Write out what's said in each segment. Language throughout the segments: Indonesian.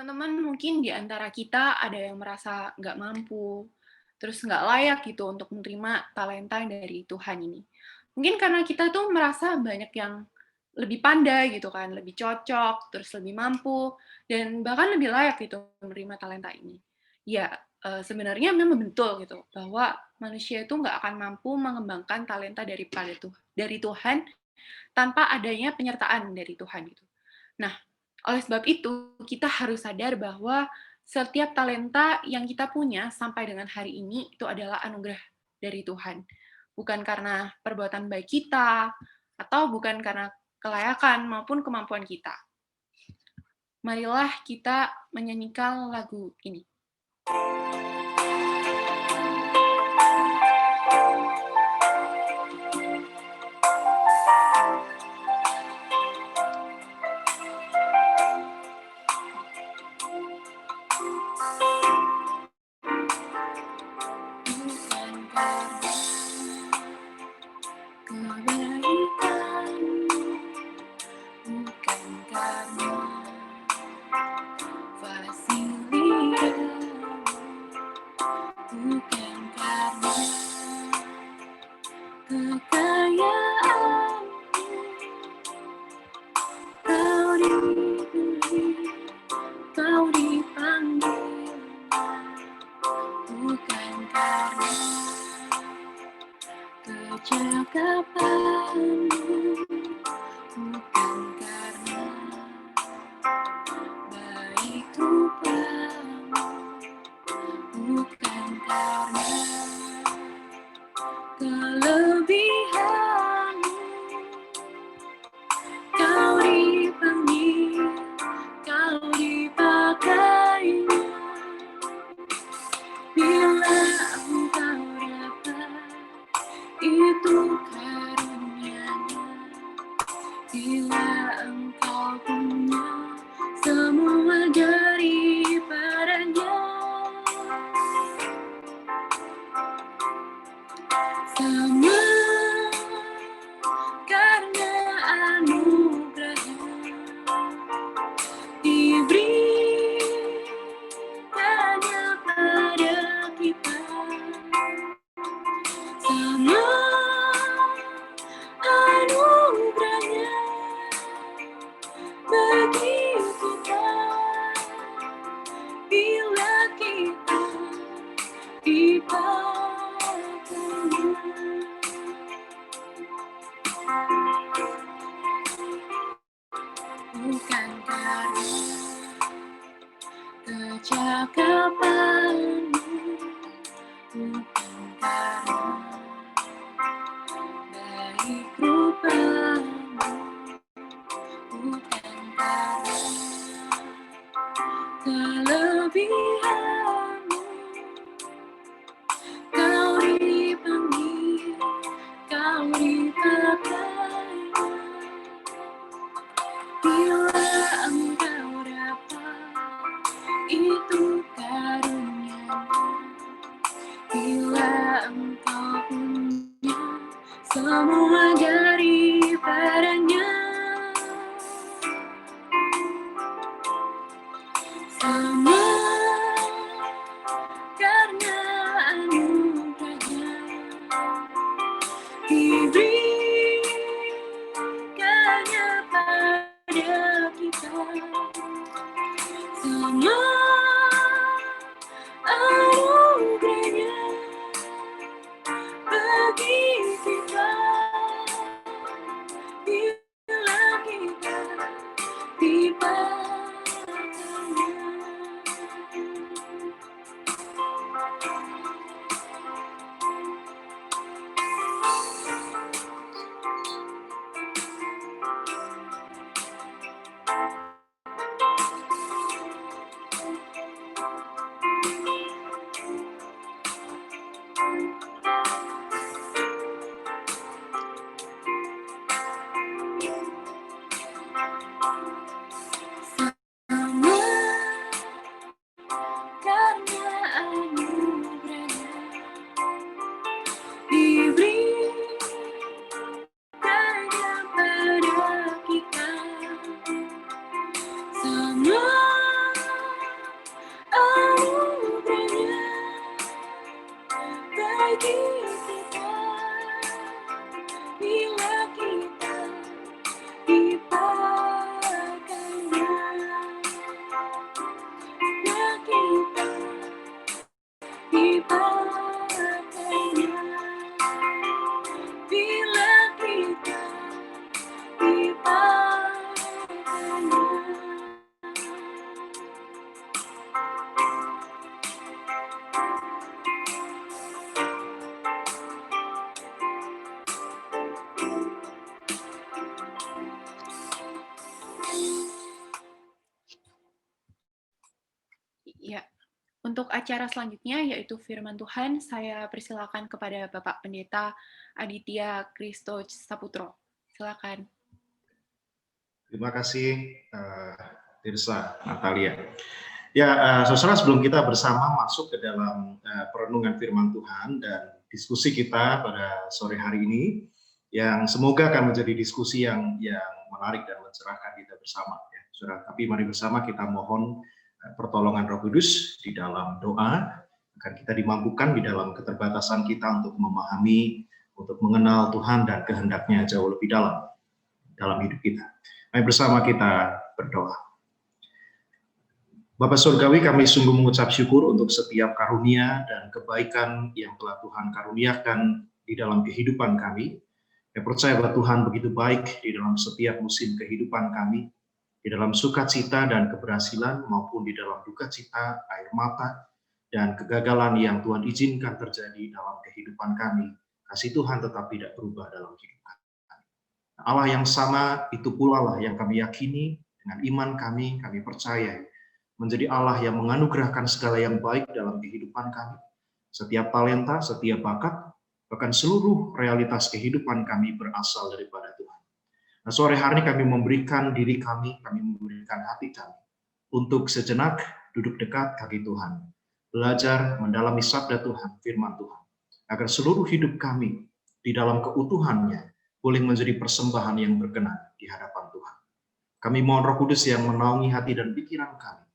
Teman-teman mungkin di antara kita ada yang merasa nggak mampu, terus nggak layak gitu untuk menerima talenta dari Tuhan ini. Mungkin karena kita tuh merasa banyak yang lebih pandai gitu kan, lebih cocok, terus lebih mampu, dan bahkan lebih layak gitu menerima talenta ini. Ya, sebenarnya memang betul gitu, bahwa manusia itu nggak akan mampu mengembangkan talenta dari Tuhan tanpa adanya penyertaan dari Tuhan gitu. Nah, oleh sebab itu, kita harus sadar bahwa setiap talenta yang kita punya sampai dengan hari ini itu adalah anugerah dari Tuhan. Bukan karena perbuatan baik kita, atau bukan karena kelayakan maupun kemampuan kita. Marilah kita menyanyikan lagu ini. Untuk acara selanjutnya, yaitu firman Tuhan, saya persilakan kepada Bapak Pendeta Aditya Kristo Saputro. Silakan. Terima kasih, Tirsa Natalia. Ya, saudara, sebelum kita bersama masuk ke dalam perenungan firman Tuhan dan diskusi kita pada sore hari ini, yang semoga akan menjadi diskusi yang menarik dan mencerahkan kita bersama, ya, saudara. Tapi mari bersama kita mohon pertolongan Roh Kudus di dalam doa, agar kita dimampukan di dalam keterbatasan kita untuk memahami, untuk mengenal Tuhan dan kehendaknya jauh lebih dalam hidup kita. Mari bersama kita berdoa. Bapa Surgawi, kami sungguh mengucap syukur untuk setiap karunia dan kebaikan yang telah Tuhan karuniakan di dalam kehidupan kami. Saya percaya bahwa Tuhan begitu baik di dalam setiap musim kehidupan kami, di dalam sukacita dan keberhasilan maupun di dalam dukacita, air mata, dan kegagalan yang Tuhan izinkan terjadi dalam kehidupan kami. Kasih Tuhan tetap tidak berubah dalam hidup kami. Allah yang sama itu pula lah yang kami yakini dengan iman kami percaya menjadi Allah yang menganugerahkan segala yang baik dalam kehidupan kami. Setiap talenta, setiap bakat, bahkan seluruh realitas kehidupan kami berasal daripada Tuhan. Nah, sore hari ini kami memberikan diri kami memberikan hati kami untuk sejenak duduk dekat kaki Tuhan, belajar mendalami sabda Tuhan, firman Tuhan, agar seluruh hidup kami di dalam keutuhannya boleh menjadi persembahan yang berkenan di hadapan Tuhan. Kami mohon Roh Kudus yang menaungi hati dan pikiran kami,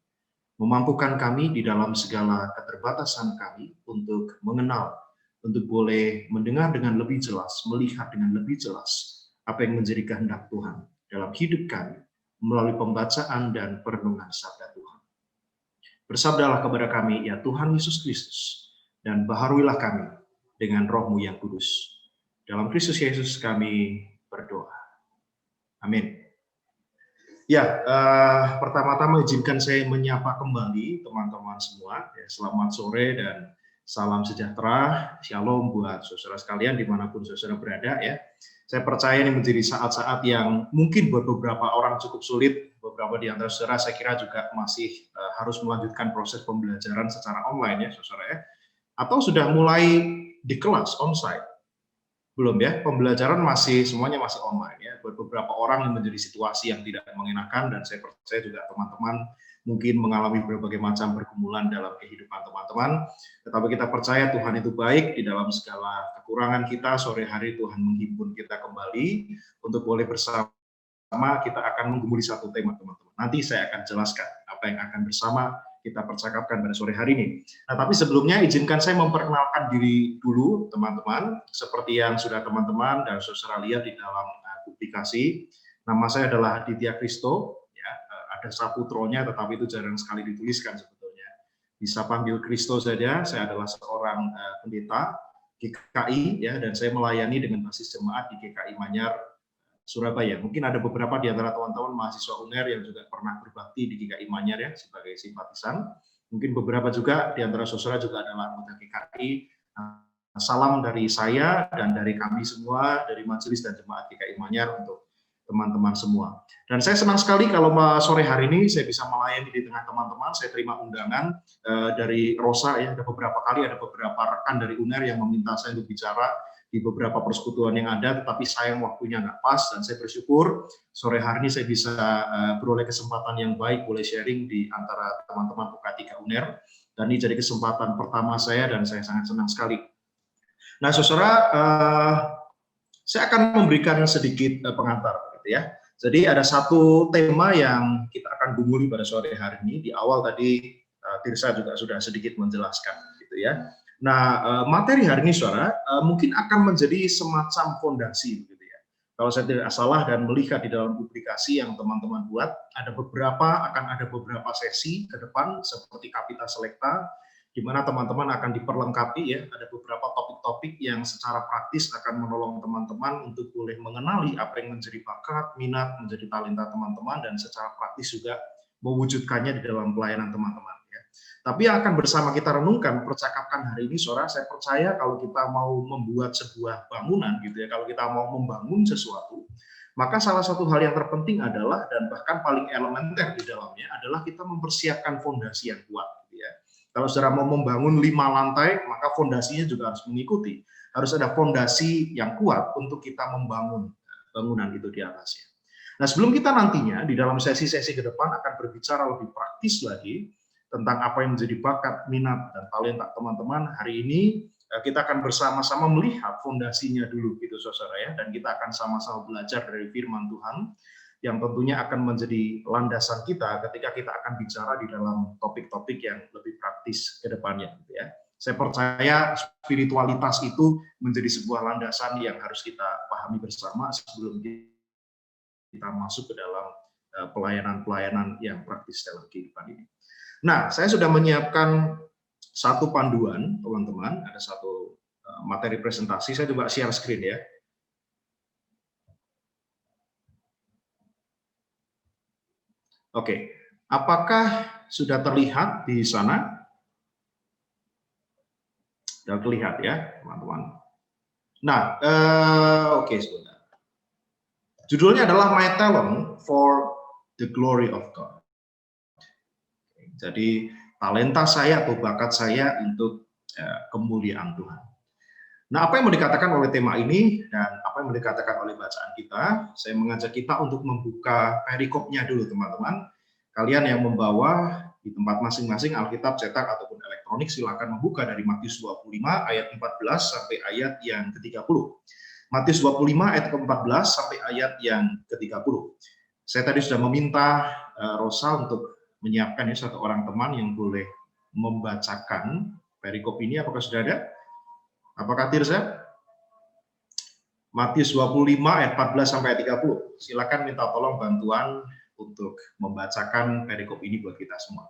memampukan kami di dalam segala keterbatasan kami untuk mengenal, untuk boleh mendengar dengan lebih jelas, melihat dengan lebih jelas apa yang menjadi kehendak Tuhan dalam hidup kami melalui pembacaan dan perenungan sabda Tuhan. Bersabdalah kepada kami, ya Tuhan Yesus Kristus, dan baharuilah kami dengan Roh-Mu yang kudus. Dalam Kristus Yesus kami berdoa. Amin. Ya, pertama-tama izinkan saya menyapa kembali teman-teman semua. Ya, selamat sore dan salam sejahtera, shalom buat saudara sekalian dimanapun saudara berada. Ya, saya percaya ini menjadi saat-saat yang mungkin buat beberapa orang cukup sulit. Beberapa di antara saudara saya kira juga masih harus melanjutkan proses pembelajaran secara online ya, saudara ya. Atau sudah mulai di kelas onsite. Belum ya, pembelajaran semuanya masih online ya. Buat beberapa orang yang menjadi situasi yang tidak mengenakan, dan saya percaya juga teman-teman mungkin mengalami berbagai macam pergumulan dalam kehidupan teman-teman. Tetapi kita percaya Tuhan itu baik di dalam segala kekurangan kita. Sore hari Tuhan menghimpun kita kembali untuk boleh bersama kita akan menggumuli satu tema teman-teman. Nanti saya akan jelaskan apa yang akan bersama kita percakapkan pada sore hari ini. Nah, tapi sebelumnya izinkan saya memperkenalkan diri dulu teman-teman, seperti yang sudah teman-teman dan saudara lihat di dalam publikasi. Nama saya adalah Aditya Kristo, ya, ada Saputronya, tetapi itu jarang sekali dituliskan sebetulnya. Bisa panggil Kristo saja. Saya adalah seorang pendeta GKI, ya, dan saya melayani dengan basis jemaat di GKI Manyar, Surabaya. Mungkin ada beberapa di antara teman-teman mahasiswa UNER yang juga pernah berbakti di GKI Manyar ya sebagai simpatisan. Mungkin beberapa juga di antara saudara juga adalah anggota GKI. Salam dari saya dan dari kami semua, dari majelis dan jemaat GKI Manyar untuk teman-teman semua. Dan saya senang sekali kalau sore hari ini saya bisa melayani di tengah teman-teman. Saya terima undangan dari Rosa ya, ada beberapa rekan dari UNER yang meminta saya untuk bicara di beberapa persekutuan yang ada, tetapi sayang waktunya nggak pas, dan saya bersyukur sore hari ini saya bisa beroleh kesempatan yang baik, boleh sharing di antara teman-teman UK3 UNER, dan ini jadi kesempatan pertama saya, dan saya sangat senang sekali. Nah, saudara, saya akan memberikan sedikit pengantar, gitu ya. Jadi ada satu tema yang kita akan gumuli pada sore hari ini. Di awal tadi Tirsa juga sudah sedikit menjelaskan, gitu ya. Nah, materi hari ini, saudara, mungkin akan menjadi semacam fondasi, begitu ya. Kalau saya tidak salah dan melihat di dalam publikasi yang teman-teman buat, akan ada beberapa sesi ke depan seperti Kapita Selecta, di mana teman-teman akan diperlengkapi ya, ada beberapa topik-topik yang secara praktis akan menolong teman-teman untuk boleh mengenali apa yang menjadi bakat, minat, menjadi talenta teman-teman, dan secara praktis juga mewujudkannya di dalam pelayanan teman-teman. Tapi yang akan bersama kita renungkan, percakapkan hari ini, saudara, saya percaya kalau kita mau membuat sebuah bangunan, gitu ya, kalau kita mau membangun sesuatu, maka salah satu hal yang terpenting adalah, dan bahkan paling elementer di dalamnya, adalah kita mempersiapkan fondasi yang kuat, gitu ya. Kalau saudara mau membangun 5 lantai, maka fondasinya juga harus mengikuti. Harus ada fondasi yang kuat untuk kita membangun bangunan itu di atasnya. Nah, sebelum kita nantinya di dalam sesi-sesi ke depan akan berbicara lebih praktis lagi tentang apa yang menjadi bakat, minat, dan talenta teman-teman, hari ini kita akan bersama-sama melihat fondasinya dulu gitu saudara ya, dan kita akan sama-sama belajar dari firman Tuhan yang tentunya akan menjadi landasan kita ketika kita akan bicara di dalam topik-topik yang lebih praktis ke depannya gitu ya. Saya percaya spiritualitas itu menjadi sebuah landasan yang harus kita pahami bersama sebelum kita masuk ke dalam pelayanan-pelayanan yang praktis dalam kehidupan ini. Nah, saya sudah menyiapkan satu panduan, teman-teman. Ada satu materi presentasi. Saya coba share screen ya. Oke, apakah sudah terlihat di sana? Sudah terlihat ya, teman-teman. Nah, oke, sebentar. Judulnya adalah My Talent for the Glory of God. Jadi, talenta saya atau bakat saya untuk kemuliaan Tuhan. Nah, apa yang mau dikatakan oleh tema ini dan apa yang mau dikatakan oleh bacaan kita, saya mengajak kita untuk membuka perikopnya dulu, teman-teman. Kalian yang membawa di tempat masing-masing Alkitab cetak ataupun elektronik, silakan membuka dari Matius 25 ayat 14 sampai ayat yang ke-30. Matius 25 ayat ke-14 sampai ayat yang ke-30. Saya tadi sudah meminta Rosa untuk menyiapkan satu orang teman yang boleh membacakan perikop ini. Apakah sudah ada? Apakah Tirza? Matius 25 ayat 14 sampai 30. Silakan minta tolong bantuan untuk membacakan perikop ini buat kita semua.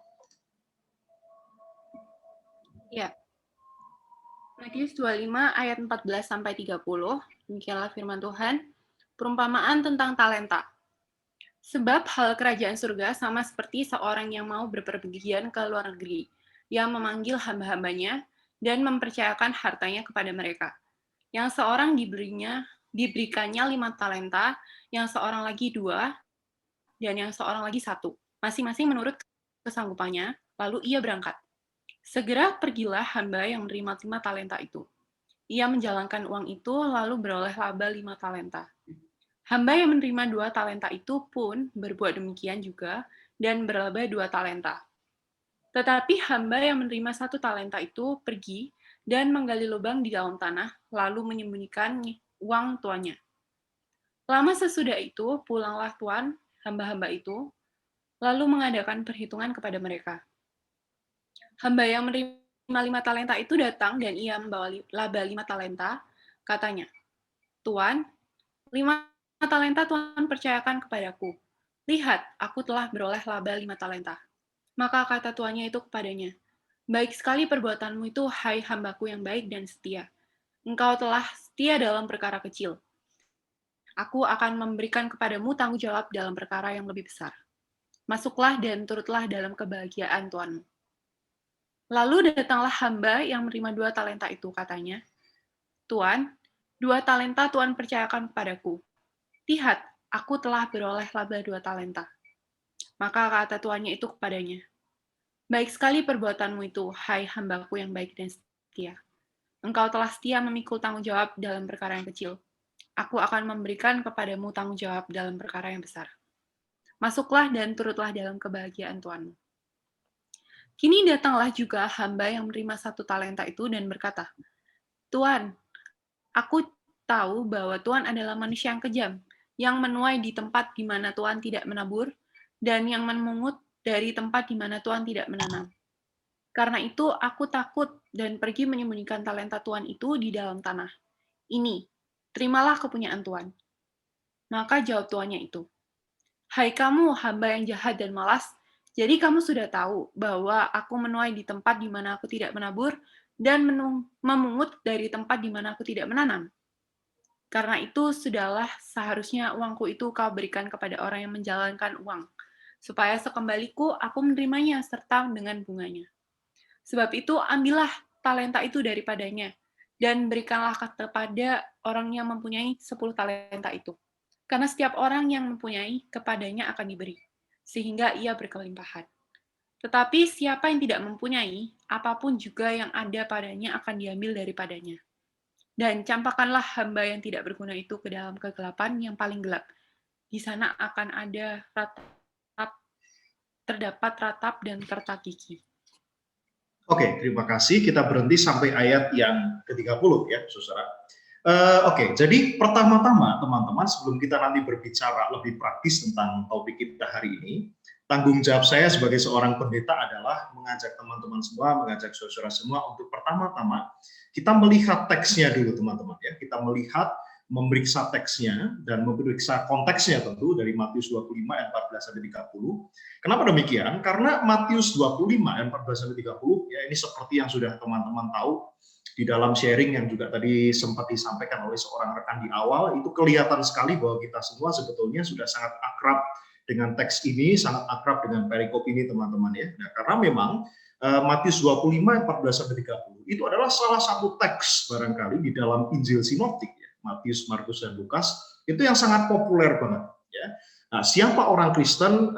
Ya. Matius 25 ayat 14 sampai 30. Demikianlah firman Tuhan. Perumpamaan tentang talenta. Sebab hal kerajaan surga sama seperti seorang yang mau berpergian ke luar negeri, yang memanggil hamba-hambanya dan mempercayakan hartanya kepada mereka. Yang seorang diberikannya 5 talenta, yang seorang lagi 2, dan yang seorang lagi 1, masing-masing menurut kesanggupannya, lalu ia berangkat. Segera pergilah hamba yang menerima 5 talenta itu. Ia menjalankan uang itu, lalu beroleh laba 5 talenta. Hamba yang menerima 2 talenta itu pun berbuat demikian juga, dan berlaba 2 talenta. Tetapi hamba yang menerima 1 talenta itu pergi dan menggali lubang di dalam tanah, lalu menyembunyikan uang tuannya. Lama sesudah itu, pulanglah tuan hamba-hamba itu, lalu mengadakan perhitungan kepada mereka. Hamba yang menerima 5 talenta itu datang dan ia membawa laba 5 talenta, katanya, Tuan, 5 talenta Tuhan percayakan kepadaku. Lihat, aku telah beroleh laba 5 talenta. Maka kata tuannya itu kepadanya, baik sekali perbuatanmu itu, hai hambaku yang baik dan setia. Engkau telah setia dalam perkara kecil. Aku akan memberikan kepadamu tanggung jawab dalam perkara yang lebih besar. Masuklah dan turutlah dalam kebahagiaan tuanmu. Lalu datanglah hamba yang menerima 2 talenta itu, katanya, Tuan, 2 talenta Tuan percayakan kepadaku. Lihat, aku telah beroleh laba 2 talenta. Maka kata tuannya itu kepadanya, baik sekali perbuatanmu itu, hai hambaku yang baik dan setia. Engkau telah setia memikul tanggung jawab dalam perkara yang kecil. Aku akan memberikan kepadamu tanggung jawab dalam perkara yang besar. Masuklah dan turutlah dalam kebahagiaan Tuanmu. Kini datanglah juga hamba yang menerima 1 talenta itu dan berkata, Tuan, aku tahu bahwa Tuan adalah manusia yang kejam, yang menuai di tempat di mana Tuan tidak menabur, dan yang memungut dari tempat di mana Tuan tidak menanam. Karena itu aku takut dan pergi menyembunyikan talenta Tuan itu di dalam tanah. Ini, terimalah kepunyaan Tuan. Maka jawab tuannya itu, hai kamu hamba yang jahat dan malas, jadi kamu sudah tahu bahwa aku menuai di tempat di mana aku tidak menabur dan memungut dari tempat di mana aku tidak menanam. Karena itu sudahlah seharusnya uangku itu kau berikan kepada orang yang menjalankan uang, supaya sekembaliku aku menerimanya serta dengan bunganya. Sebab itu ambillah talenta itu daripadanya, dan berikanlah kepada orang yang mempunyai 10 talenta itu. Karena setiap orang yang mempunyai, kepadanya akan diberi, sehingga ia berkelimpahan. Tetapi siapa yang tidak mempunyai, apapun juga yang ada padanya akan diambil daripadanya. Dan campakkanlah hamba yang tidak berguna itu ke dalam kegelapan yang paling gelap. Di sana akan ada terdapat ratap dan kertak gigi. Oke, terima kasih. Kita berhenti sampai ayat yang ke-30 ya, saudara. Oke, jadi pertama-tama teman-teman, sebelum kita nanti berbicara lebih praktis tentang topik kita hari ini, tanggung jawab saya sebagai seorang pendeta adalah mengajak teman-teman semua, mengajak saudara semua untuk pertama-tama kita melihat teksnya dulu teman-teman ya. Kita melihat, memeriksa teksnya dan memeriksa konteksnya tentu dari Matius 25 ayat 14 sampai 30. Kenapa demikian? Karena Matius 25 ayat 14 sampai 30 ya, ini seperti yang sudah teman-teman tahu di dalam sharing yang juga tadi sempat disampaikan oleh seorang rekan di awal, itu kelihatan sekali bahwa kita semua sebetulnya sudah sangat akrab dengan teks ini, sangat akrab dengan perikop ini teman-teman ya. Nah, karena memang Matius 25 ayat 14 sampai 30 itu adalah salah satu teks barangkali di dalam Injil Sinoptik ya, Matius, Markus dan Lukas, itu yang sangat populer banget ya. Nah, siapa orang Kristen,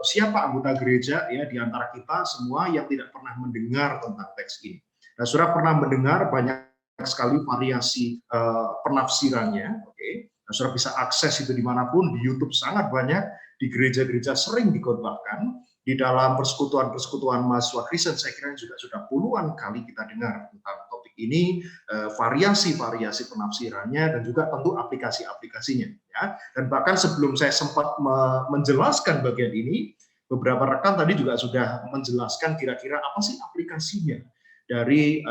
siapa anggota gereja ya di antara kita semua yang tidak pernah mendengar tentang teks ini? Nah, saudara pernah mendengar banyak sekali variasi penafsirannya, oke? Nah, saudara bisa akses itu dimanapun, di YouTube sangat banyak, di gereja-gereja sering dikhotbahkan, di dalam persekutuan-persekutuan mahasiswa Kristen, saya kira juga sudah puluhan kali kita dengar tentang topik ini, variasi-variasi penafsirannya, dan juga tentu aplikasi-aplikasinya. Ya. Dan bahkan sebelum saya sempat menjelaskan bagian ini, beberapa rekan tadi juga sudah menjelaskan kira-kira apa sih aplikasinya dari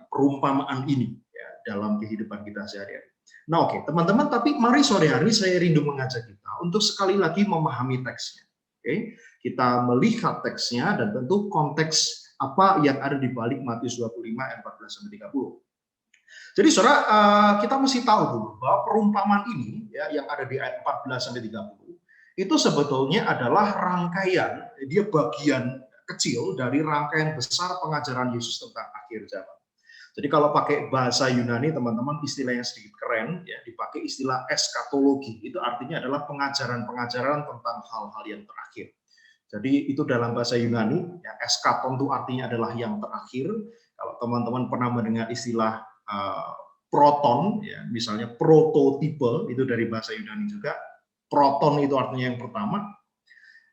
perumpamaan ini ya, dalam kehidupan kita sehari-hari. Nah oke, teman-teman, tapi mari sore hari saya rindu mengajak kita untuk sekali lagi memahami teksnya. Oke, kita melihat teksnya dan tentu konteks apa yang ada di balik Matius 25 ayat 14 sampai 30. Jadi saudara, kita mesti tahu dulu bahwa perumpamaan ini ya yang ada di ayat 14 sampai 30 itu sebetulnya adalah rangkaian, dia bagian kecil dari rangkaian besar pengajaran Yesus tentang akhir zaman. Jadi kalau pakai bahasa Yunani, teman-teman, istilah yang sedikit keren, ya, dipakai istilah eskatologi. Itu artinya adalah pengajaran-pengajaran tentang hal-hal yang terakhir. Jadi itu dalam bahasa Yunani, ya, eskaton itu artinya adalah yang terakhir. Kalau teman-teman pernah mendengar istilah proton, ya, misalnya prototipe, itu dari bahasa Yunani juga. Proton itu artinya yang pertama,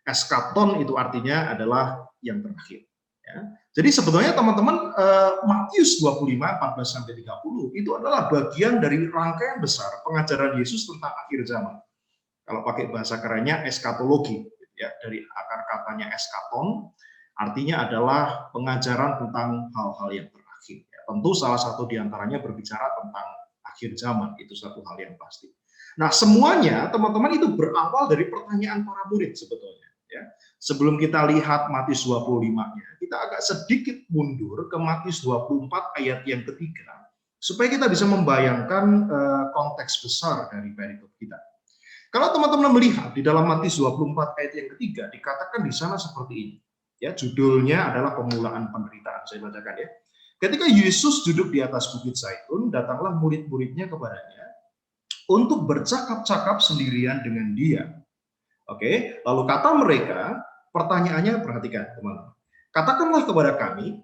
eskaton itu artinya adalah yang terakhir. Ya. Jadi sebetulnya teman-teman, Matius 25, 14 sampai 30 itu adalah bagian dari rangkaian besar pengajaran Yesus tentang akhir zaman. Kalau pakai bahasa kerennya eskatologi, ya, dari akar katanya eskaton, artinya adalah pengajaran tentang hal-hal yang terakhir. Ya. Tentu salah satu diantaranya berbicara tentang akhir zaman, itu satu hal yang pasti. Nah semuanya teman-teman itu berawal dari pertanyaan para murid sebetulnya. Ya. Sebelum kita lihat Matius 25-nya, kita agak sedikit mundur ke Matius 24 ayat yang ketiga, supaya kita bisa membayangkan konteks besar dari perikop kita. Kalau teman-teman melihat di dalam Matius 24 ayat yang ketiga, dikatakan di sana seperti ini. Ya, judulnya adalah pemulaan penderitaan. Saya bacakan ya. Ketika Yesus duduk di atas Bukit Zaitun, datanglah murid-muridnya kepadanya untuk bercakap-cakap sendirian dengan dia. Oke, lalu kata mereka, pertanyaannya perhatikan teman-teman. Katakanlah kepada kami,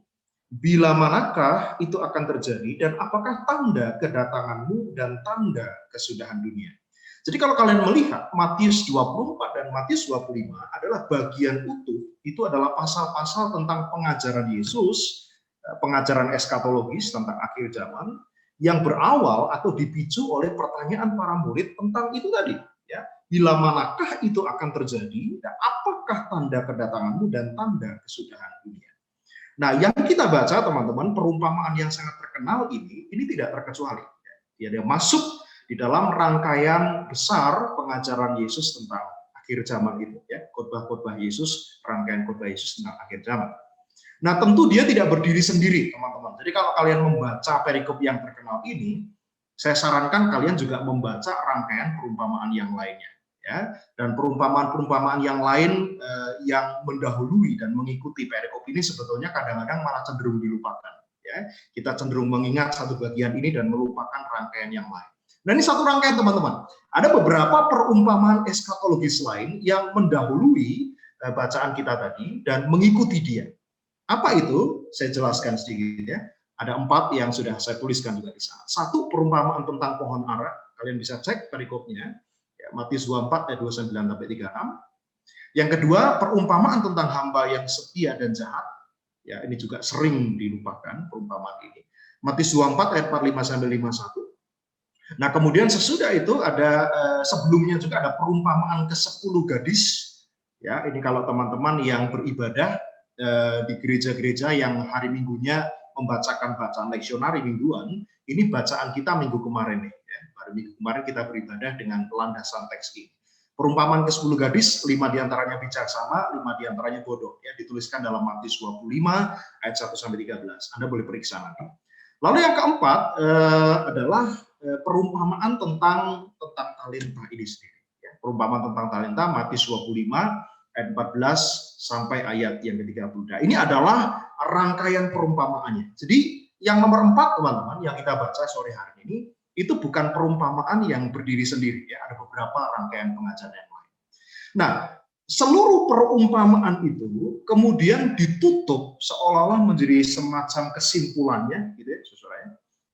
bila manakah itu akan terjadi dan apakah tanda kedatanganmu dan tanda kesudahan dunia? Jadi kalau kalian melihat Matius 24 dan Matius 25 adalah bagian utuh, itu adalah pasal-pasal tentang pengajaran Yesus, pengajaran eskatologis tentang akhir zaman, yang berawal atau dipicu oleh pertanyaan para murid tentang itu tadi. Ya, bila manakah itu akan terjadi, dan apakah tanda kedatanganmu dan tanda kesudahan dunia. Nah, yang kita baca teman-teman, perumpamaan yang sangat terkenal ini tidak terkecuali. Ya, dia masuk di dalam rangkaian besar pengajaran Yesus tentang akhir zaman itu. Ya, khotbah-khotbah Yesus, rangkaian khotbah Yesus tentang akhir zaman. Nah, tentu dia tidak berdiri sendiri, teman-teman. Jadi kalau kalian membaca perikop yang terkenal ini, saya sarankan kalian juga membaca rangkaian perumpamaan yang lainnya, ya. Dan perumpamaan-perumpamaan yang lain yang mendahului dan mengikuti perikop ini sebetulnya kadang-kadang malah cenderung dilupakan. Ya. Kita cenderung mengingat satu bagian ini dan melupakan rangkaian yang lain. Nah ini satu rangkaian teman-teman. Ada beberapa perumpamaan eskatologis lain yang mendahului bacaan kita tadi dan mengikuti dia. Apa itu? Saya jelaskan sedikit ya. Ada 4 yang sudah saya tuliskan juga di sana. 1, perumpamaan tentang pohon ara. Kalian bisa cek perikopnya. Ya, Matius 24 ayat 29 sampai 36. Yang kedua, perumpamaan tentang hamba yang setia dan jahat. Ya, ini juga sering dilupakan perumpamaan ini. Matius 24 ayat 45 sampai 51. Nah, kemudian sesudah itu ada sebelumnya juga ada perumpamaan ke-10 gadis. Ya, ini kalau teman-teman yang beribadah di gereja-gereja yang hari Minggunya membacakan bacaan leksionari mingguan, ini bacaan kita minggu kemarin nih. Ya. Baru minggu kemarin kita beribadah dengan landasan teks ini. Perumpamaan ke-10 gadis, 5 diantaranya bijaksana, 5 diantaranya bodoh. Ya, dituliskan dalam Matius 25 ayat 1 sampai 13. Anda boleh periksa nanti. Lalu yang keempat adalah perumpamaan tentang talenta ini sendiri. Ya, perumpamaan tentang talenta Matius 25 ayat 14 sampai ayat yang ke-30. Nah, ini adalah rangkaian perumpamaannya. Jadi yang nomor 4 teman-teman yang kita baca sore hari ini itu bukan perumpamaan yang berdiri sendiri ya, ada beberapa rangkaian pengajaran yang lain. Nah, seluruh perumpamaan itu kemudian ditutup seolah-olah menjadi semacam kesimpulannya gitu ya, Saudara ya.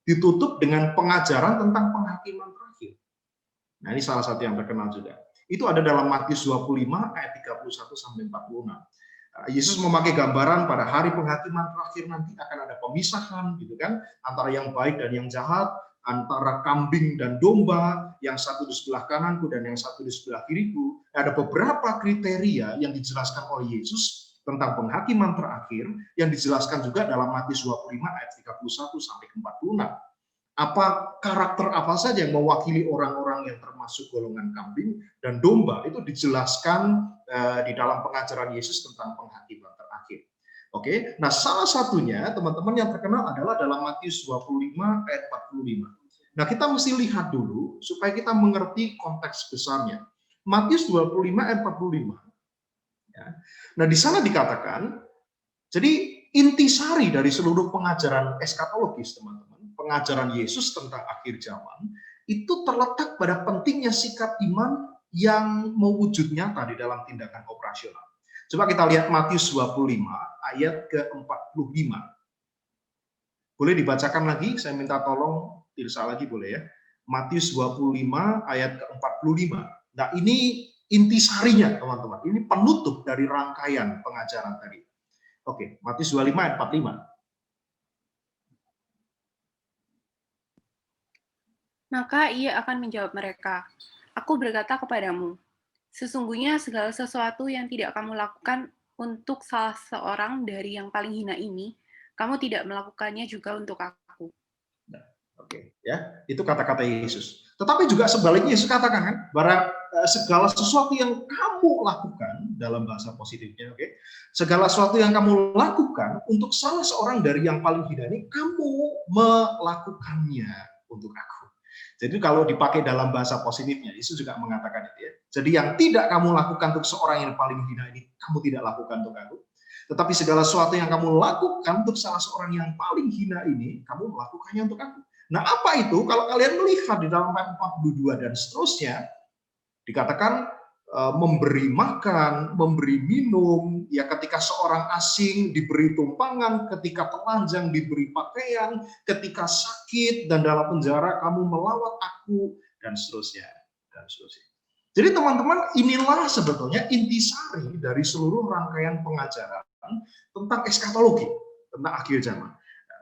Ditutup dengan pengajaran tentang penghakiman terakhir. Nah, ini salah satu yang terkenal juga. Itu ada dalam Matius 25 ayat 31 sampai 46. Yesus memakai gambaran pada hari penghakiman terakhir nanti akan ada pemisahan gitu kan antara yang baik dan yang jahat, antara kambing dan domba, yang satu di sebelah kananku dan yang satu di sebelah kiriku. Ada beberapa kriteria yang dijelaskan oleh Yesus tentang penghakiman terakhir yang dijelaskan juga dalam Matius 25 ayat 31 sampai 46. Apa karakter apa saja yang mewakili orang-orang yang termasuk golongan kambing dan domba itu dijelaskan di dalam pengajaran Yesus tentang penghakiman terakhir. Oke, nah salah satunya teman-teman yang terkenal adalah dalam Matius 25 ayat 45. Nah kita mesti lihat dulu supaya kita mengerti konteks besarnya. Matius 25 ayat 45. Ya. Nah di sana dikatakan, jadi intisari dari seluruh pengajaran eskatologis teman-teman, pengajaran Yesus tentang akhir zaman, itu terletak pada pentingnya sikap iman yang mewujud nyata di dalam tindakan operasional. Coba kita lihat Matius 25 ayat ke-45. Boleh dibacakan lagi? Saya minta tolong Tirsa lagi boleh ya. Matius 25 ayat ke-45. Nah ini intisarinya teman-teman. Ini penutup dari rangkaian pengajaran tadi. Oke, Matius 25 ayat 45. Maka ia akan menjawab mereka, "Aku berkata kepadamu, sesungguhnya segala sesuatu yang tidak kamu lakukan untuk salah seorang dari yang paling hina ini, kamu tidak melakukannya juga untuk aku." Nah, oke, ya, itu kata-kata Yesus. Tetapi juga sebaliknya Yesus katakan kan, segala sesuatu yang kamu lakukan dalam bahasa positifnya, oke, segala sesuatu yang kamu lakukan untuk salah seorang dari yang paling hina ini, kamu melakukannya untuk aku. Jadi kalau dipakai dalam bahasa positifnya, Yesus juga mengatakan itu ya. Jadi yang tidak kamu lakukan untuk seorang yang paling hina ini, kamu tidak lakukan untuk aku. Tetapi segala sesuatu yang kamu lakukan untuk salah seorang yang paling hina ini, kamu melakukannya untuk aku. Nah apa itu? Kalau kalian melihat di dalam ayat 42 dan seterusnya, dikatakan memberi makan, memberi minum, ya ketika seorang asing diberi tumpangan, ketika telanjang diberi pakaian, ketika sakit dan dalam penjara kamu melawat aku, dan seterusnya. Dan seterusnya. Jadi teman-teman, inilah sebetulnya intisari dari seluruh rangkaian pengajaran tentang eskatologi, tentang akhir zaman.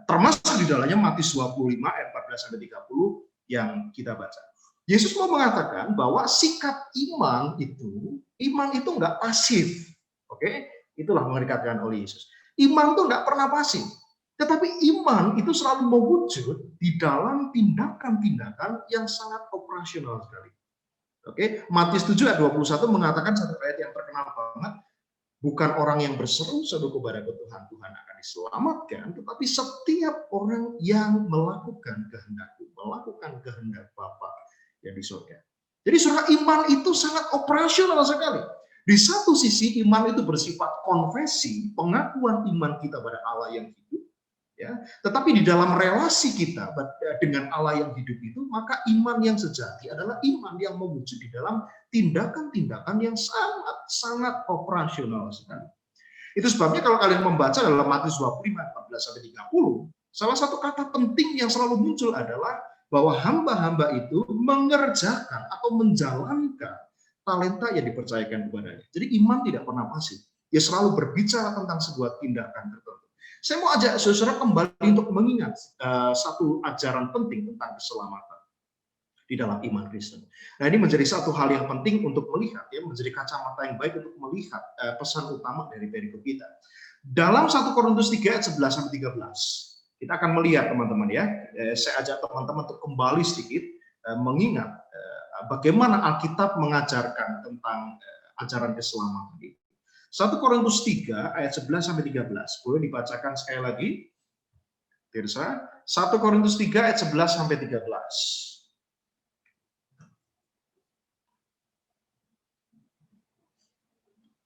Termasuk di dalamnya Matius 25 ayat 14-30 yang kita baca. Yesus mau mengatakan bahwa sikap iman itu nggak pasif. Oke? Itulah yang dikatakan oleh Yesus. Iman itu nggak pernah pasif. Tetapi iman itu selalu mewujud di dalam tindakan-tindakan yang sangat operasional sekali. Oke? Matius 7 ayat 21 mengatakan satu ayat yang terkenal banget, bukan orang yang berseru-seru kepada Tuhan, Tuhan akan diselamatkan, tetapi setiap orang yang melakukan kehendakku, melakukan kehendak Bapa yang di surga. Jadi saudara, iman itu sangat operasional sekali. Di satu sisi iman itu bersifat konfesi, pengakuan iman kita pada Allah yang hidup, ya. Tetapi di dalam relasi kita dengan Allah yang hidup itu, maka iman yang sejati adalah iman yang mewujud di dalam tindakan-tindakan yang sangat-sangat operasional sekali. Itu sebabnya kalau kalian membaca dalam Matius 25, 14-30, salah satu kata penting yang selalu muncul adalah bahwa hamba-hamba itu mengerjakan atau menjalankan talenta yang dipercayakan kepadanya. Jadi iman tidak pernah pasif. Dia selalu berbicara tentang sebuah tindakan tertentu. Saya mau ajak saudara kembali untuk mengingat satu ajaran penting tentang keselamatan di dalam iman Kristen. Nah, ini menjadi satu hal yang penting untuk melihat, ya, menjadi kacamata yang baik untuk melihat pesan utama dari perikop kita. Dalam 1 Korintus 3 ayat 11-13, kita akan melihat teman-teman ya. Saya ajak teman-teman untuk kembali sedikit mengingat bagaimana Alkitab mengajarkan tentang ajaran keselamatan itu. 1 Korintus 3 ayat 11-13. Boleh dibacakan sekali lagi? Tirsa, 1 Korintus 3 ayat 11-13.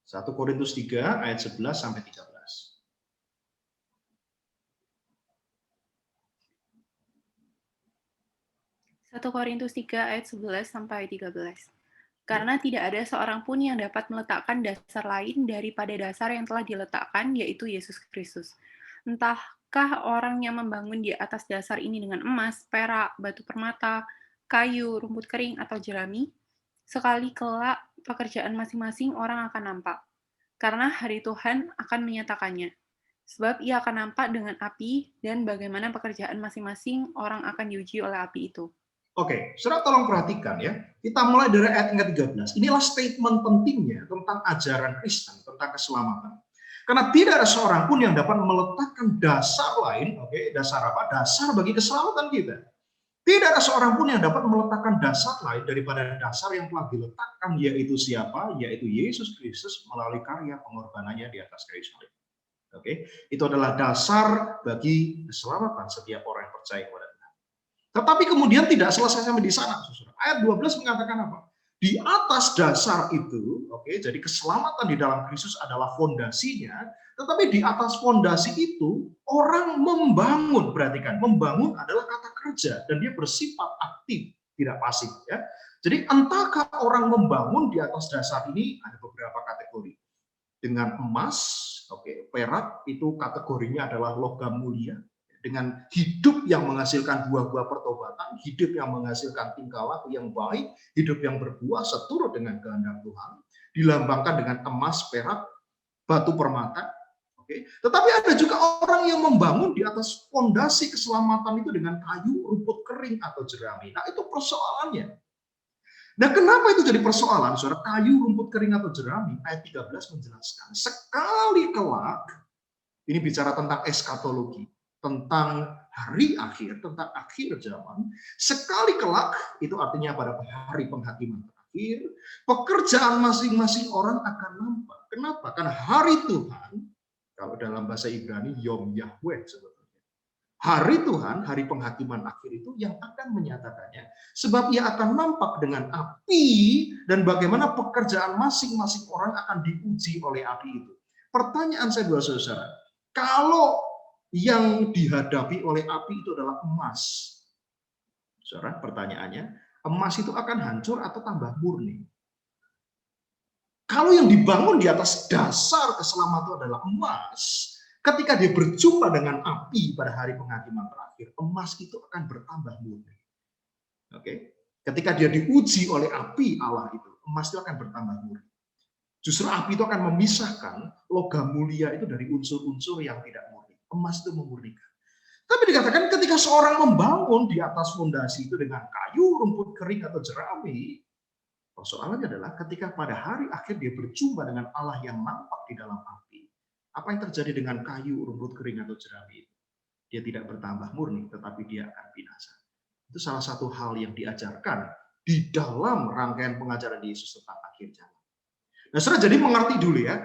1 Korintus 3 ayat 11-13. 1 Korintus 3 ayat 11-13. Karena tidak ada seorang pun yang dapat meletakkan dasar lain daripada dasar yang telah diletakkan, yaitu Yesus Kristus. Entahkah orang yang membangun di atas dasar ini dengan emas, perak, batu permata, kayu, rumput kering, atau jerami, sekali kelak pekerjaan masing-masing orang akan nampak. Karena hari Tuhan akan menyatakannya. Sebab ia akan nampak dengan api, dan bagaimana pekerjaan masing-masing orang akan diuji oleh api itu. Oke, saudara tolong perhatikan ya. Kita mulai dari ayat yang ke-13. Inilah statement pentingnya tentang ajaran Kristen, tentang keselamatan. Karena tidak ada seorang pun yang dapat meletakkan dasar lain, oke, dasar apa? Dasar bagi keselamatan kita. Tidak ada seorang pun yang dapat meletakkan dasar lain daripada dasar yang telah diletakkan, yaitu siapa? Yaitu Yesus Kristus melalui karya pengorbanannya di atas kayu salib. Oke, itu adalah dasar bagi keselamatan setiap orang yang percaya kepada Tuhan. Tetapi kemudian tidak selesai sampai di sana, saudara. Ayat 12 mengatakan apa? Di atas dasar itu, oke, jadi keselamatan di dalam Kristus adalah fondasinya, tetapi di atas fondasi itu orang membangun. Perhatikan, membangun adalah kata kerja dan dia bersifat aktif, tidak pasif, ya. Jadi entahkah orang membangun di atas dasar ini ada beberapa kategori. Dengan emas, oke, perak itu kategorinya adalah logam mulia. Dengan hidup yang menghasilkan buah-buah pertobatan, hidup yang menghasilkan tingkah laku yang baik, hidup yang berbuah seturut dengan kehendak Tuhan, dilambangkan dengan emas, perak, batu permata. Oke. Tetapi ada juga orang yang membangun di atas fondasi keselamatan itu dengan kayu, rumput kering, atau jerami. Nah, itu persoalannya. Nah, kenapa itu jadi persoalan, saudara? Kayu, rumput kering, atau jerami? Ayat 13 menjelaskan, sekali kelak, ini bicara tentang eskatologi, tentang hari akhir, tentang akhir zaman, sekali kelak, itu artinya pada hari penghakiman terakhir, pekerjaan masing-masing orang akan nampak. Kenapa? Karena hari Tuhan, kalau dalam bahasa Ibrani, Yom Yahweh sebetulnya. Hari Tuhan, hari penghakiman akhir itu yang akan menyatakannya. Sebab ia akan nampak dengan api, dan bagaimana pekerjaan masing-masing orang akan diuji oleh api itu. Pertanyaan saya buat saudara, kalau yang dihadapi oleh api itu adalah emas, saudara, pertanyaannya, emas itu akan hancur atau tambah murni? Kalau yang dibangun di atas dasar keselamatan adalah emas, ketika dia berjumpa dengan api pada hari penghakiman terakhir, emas itu akan bertambah murni. Oke, ketika dia diuji oleh api Allah itu, emas itu akan bertambah murni. Justru api itu akan memisahkan logam mulia itu dari unsur-unsur yang tidak murni. Emas itu memurnikan. Tapi dikatakan ketika seorang membangun di atas fondasi itu dengan kayu, rumput kering, atau jerami, persoalannya adalah ketika pada hari akhir dia berjumpa dengan Allah yang nampak di dalam api. Apa yang terjadi dengan kayu, rumput kering, atau jerami? Dia tidak bertambah murni, tetapi dia akan binasa. Itu salah satu hal yang diajarkan di dalam rangkaian pengajaran Yesus tentang akhir zaman. Nah, saudara, jadi mengerti dulu ya,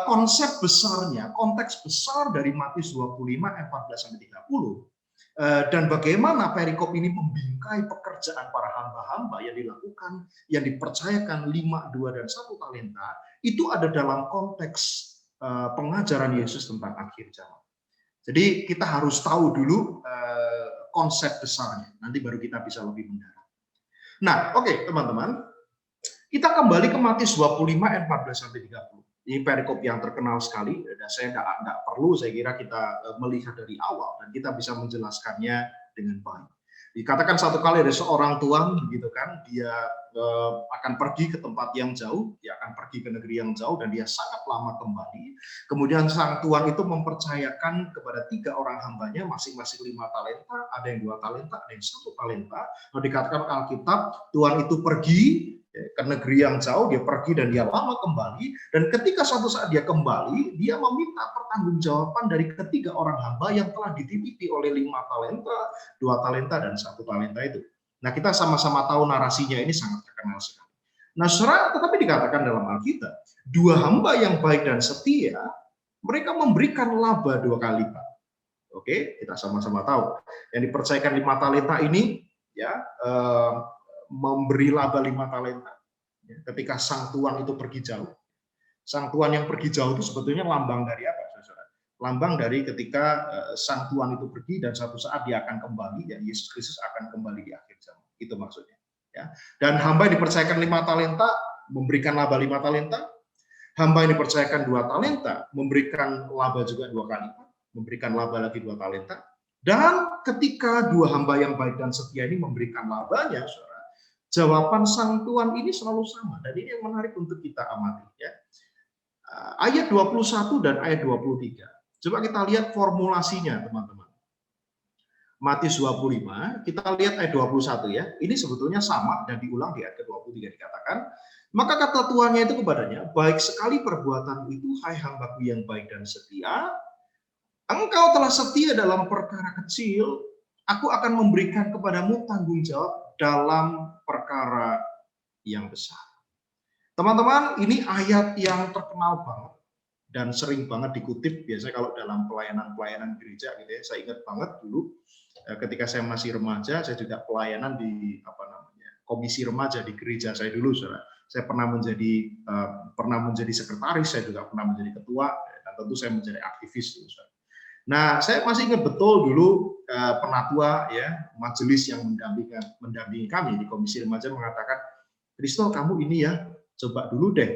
konsep besarnya, konteks besar dari Matius 25 ayat 14-30, dan bagaimana perikop ini membingkai pekerjaan para hamba-hamba yang dilakukan, yang dipercayakan 5, 2, dan 1 talenta, itu ada dalam konteks pengajaran Yesus tentang akhir zaman. Jadi kita harus tahu dulu konsep besarnya, nanti baru kita bisa lebih mendalam. Nah, oke, teman-teman, Kita kembali ke Matius 25 ayat 14 sampai 30. Ini perikop yang terkenal sekali dan saya tidak perlu saya kira kita melihat dari awal dan kita bisa menjelaskannya dengan baik. Dikatakan satu kali ada seorang tuan gitu kan, dia akan pergi ke tempat yang jauh, dia akan pergi ke negeri yang jauh dan dia sangat lama kembali. Kemudian sang tuan itu mempercayakan kepada 3 orang hambanya masing-masing 5 talenta, ada yang 2 talenta, ada yang 1 talenta. Lalu dikatakan Alkitab, tuan itu pergi ke negeri yang jauh, dia pergi dan dia lama kembali, dan ketika suatu saat dia kembali, dia meminta pertanggungjawaban dari ketiga orang hamba yang telah dititipi oleh 5 talenta, 2 talenta, dan 1 talenta itu. Nah, kita sama-sama tahu narasinya ini sangat terkenal sekali. Nah, saudara, tetapi dikatakan dalam Alkitab, 2 hamba yang baik dan setia, mereka memberikan laba 2 kali lipat. Oke, kita sama-sama tahu. Yang dipercayakan 5 talenta ini, ya, memberi laba 5 talenta. Ketika sang tuan itu pergi jauh. Sang tuan yang pergi jauh itu sebetulnya lambang dari apa, saudara? Lambang dari ketika sang tuan itu pergi dan suatu saat dia akan kembali, ya Yesus Kristus akan kembali di akhir zaman. Itu maksudnya. Ya. Dan hamba yang dipercayakan 5 talenta memberikan laba 5 talenta. Hamba yang dipercayakan 2 talenta memberikan laba juga 2 kali, memberikan laba lagi 2 talenta. Dan ketika 2 hamba yang baik dan setia ini memberikan labanya, saudara, jawaban sang tuan ini selalu sama, dan ini yang menarik untuk kita amati. Ya. Ayat 21 dan ayat 23. Coba kita lihat formulasinya, teman-teman. Matius 25, kita lihat ayat 21 ya. Ini sebetulnya sama dan diulang di ayat ke-23 dikatakan, maka kata tuannya itu kepadanya, baik sekali perbuatanmu itu, hai hambaku yang baik dan setia, engkau telah setia dalam perkara kecil, aku akan memberikan kepadamu tanggung jawab dalam perkara yang besar. Teman-teman, ini ayat yang terkenal banget dan sering banget dikutip biasanya kalau dalam pelayanan gereja gitu ya. Saya ingat banget dulu ketika saya masih remaja, saya juga pelayanan di komisi remaja di gereja saya dulu, saudara. Saya pernah menjadi sekretaris, saya juga pernah menjadi ketua, dan tentu saya menjadi aktivis dulu, saudara. Nah, saya masih ingat betul dulu penatua ya majelis yang mendampingi kami di komisi remaja mengatakan, Kristo kamu ini ya coba dulu deh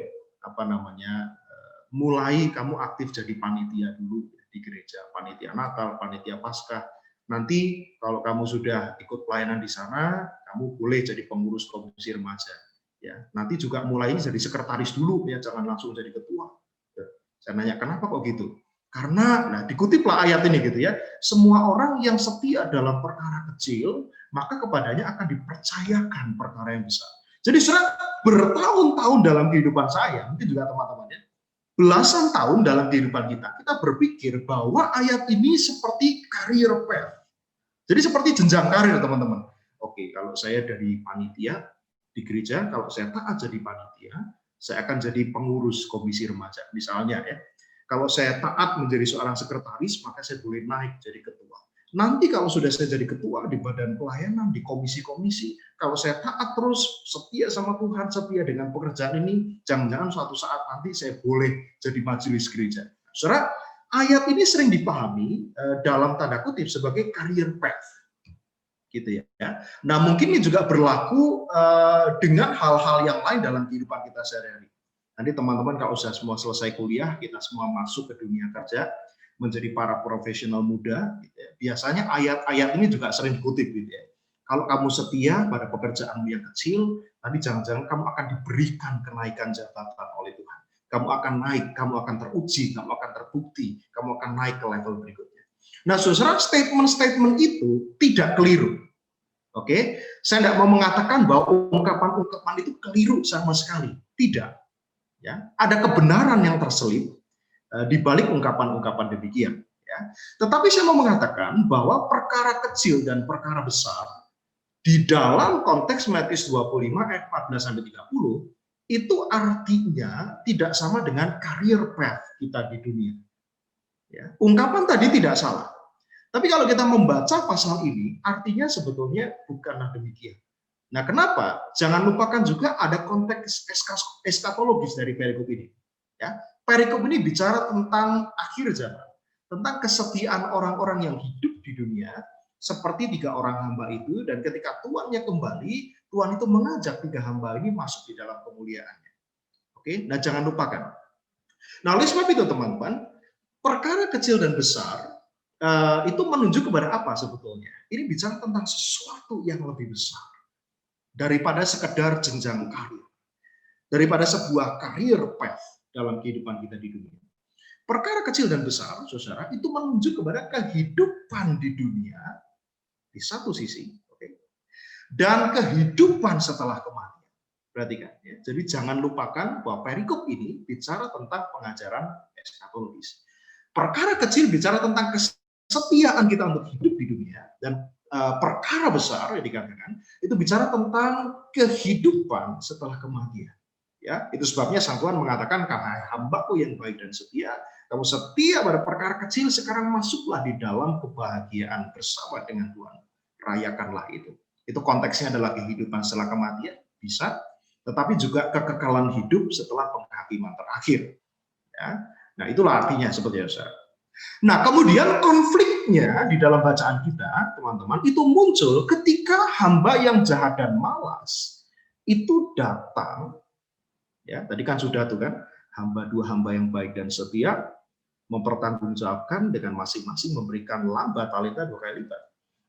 mulai kamu aktif jadi panitia dulu di gereja, panitia Natal, panitia Paskah. Nanti kalau kamu sudah ikut pelayanan di sana, kamu boleh jadi pengurus komisi remaja. Ya, nanti juga mulai jadi sekretaris dulu ya, jangan langsung jadi ketua. Saya nanya kenapa kok gitu? Karena, dikutiplah ayat ini gitu ya, semua orang yang setia dalam perkara kecil, maka kepadanya akan dipercayakan perkara yang besar. Jadi saudara, bertahun-tahun dalam kehidupan saya, mungkin juga teman-temannya, belasan tahun dalam kehidupan kita berpikir bahwa ayat ini seperti career path. Jadi seperti jenjang karir, teman-teman. Oke, kalau saya dari panitia di gereja, kalau saya taat jadi panitia, saya akan jadi pengurus komisi remaja, misalnya ya. Kalau saya taat menjadi seorang sekretaris, maka saya boleh naik jadi ketua. Nanti kalau sudah saya jadi ketua di badan pelayanan, di komisi-komisi, kalau saya taat terus, setia sama Tuhan, setia dengan pekerjaan ini, jangan-jangan suatu saat nanti saya boleh jadi majelis gereja. Saudara, ayat ini sering dipahami dalam tanda kutip sebagai career path. Gitu ya. Nah, mungkin ini juga berlaku dengan hal-hal yang lain dalam kehidupan kita sehari-hari. Nanti teman-teman kalau sudah semua selesai kuliah, kita semua masuk ke dunia kerja, menjadi para profesional muda, gitu ya. Biasanya ayat-ayat ini juga sering dikutip gitu ya. Kalau kamu setia pada pekerjaanmu yang kecil, nanti jangan-jangan kamu akan diberikan kenaikan jabatan oleh Tuhan. Kamu akan naik, kamu akan teruji, kamu akan terbukti, kamu akan naik ke level berikutnya. Nah, saudara, statement-statement itu tidak keliru. Oke, saya tidak mau mengatakan bahwa ungkapan-ungkapan itu keliru sama sekali. Tidak. Ya, ada kebenaran yang terselip di balik ungkapan-ungkapan demikian. Ya. Tetapi saya mau mengatakan bahwa perkara kecil dan perkara besar di dalam konteks Matius 25 ayat 14-30 itu artinya tidak sama dengan career path kita di dunia. Ya. Ungkapan tadi tidak salah. Tapi kalau kita membaca pasal ini, artinya sebetulnya bukanlah demikian. Nah, kenapa? Jangan lupakan juga ada konteks eskatologis dari perikop ini. Ya, perikop ini bicara tentang akhir zaman, tentang kesetiaan orang-orang yang hidup di dunia, seperti 3 orang hamba itu, dan ketika tuannya kembali, Tuhan itu mengajak 3 hamba ini masuk di dalam kemuliaannya. Oke, nah jangan lupakan. Nah, oleh sebab itu teman-teman, perkara kecil dan besar itu menunjuk kepada apa sebetulnya? Ini bicara tentang sesuatu yang lebih besar daripada sekedar jenjang karir, daripada sebuah karir path dalam kehidupan kita di dunia. Perkara kecil dan besar, saudara, itu menunjuk kepada kehidupan di dunia di satu sisi, oke, dan kehidupan setelah kematian. Perhatikan, ya. Jadi jangan lupakan bahwa perikop ini bicara tentang pengajaran eskatologis. Perkara kecil bicara tentang kesetiaan kita untuk hidup di dunia, dan perkara besar yang dikatakan itu bicara tentang kehidupan setelah kematian. Ya, itu sebabnya Sang Tuhan mengatakan, "Karena hambaku yang baik dan setia, kamu setia pada perkara kecil, sekarang masuklah di dalam kebahagiaan bersama dengan Tuhan. Rayakanlah itu." Itu konteksnya adalah kehidupan setelah kematian, bisa, tetapi juga kekekalan hidup setelah penghakiman terakhir. Ya. Nah, itulah artinya sebetulnya, saudara. Nah, kemudian konfliknya di dalam bacaan kita, teman-teman, itu muncul ketika hamba yang jahat dan malas itu datang. Ya, tadi kan sudah tuh kan, dua hamba yang baik dan setia mempertanggungjawabkan dengan masing-masing memberikan laba talenta 2 kali lipat.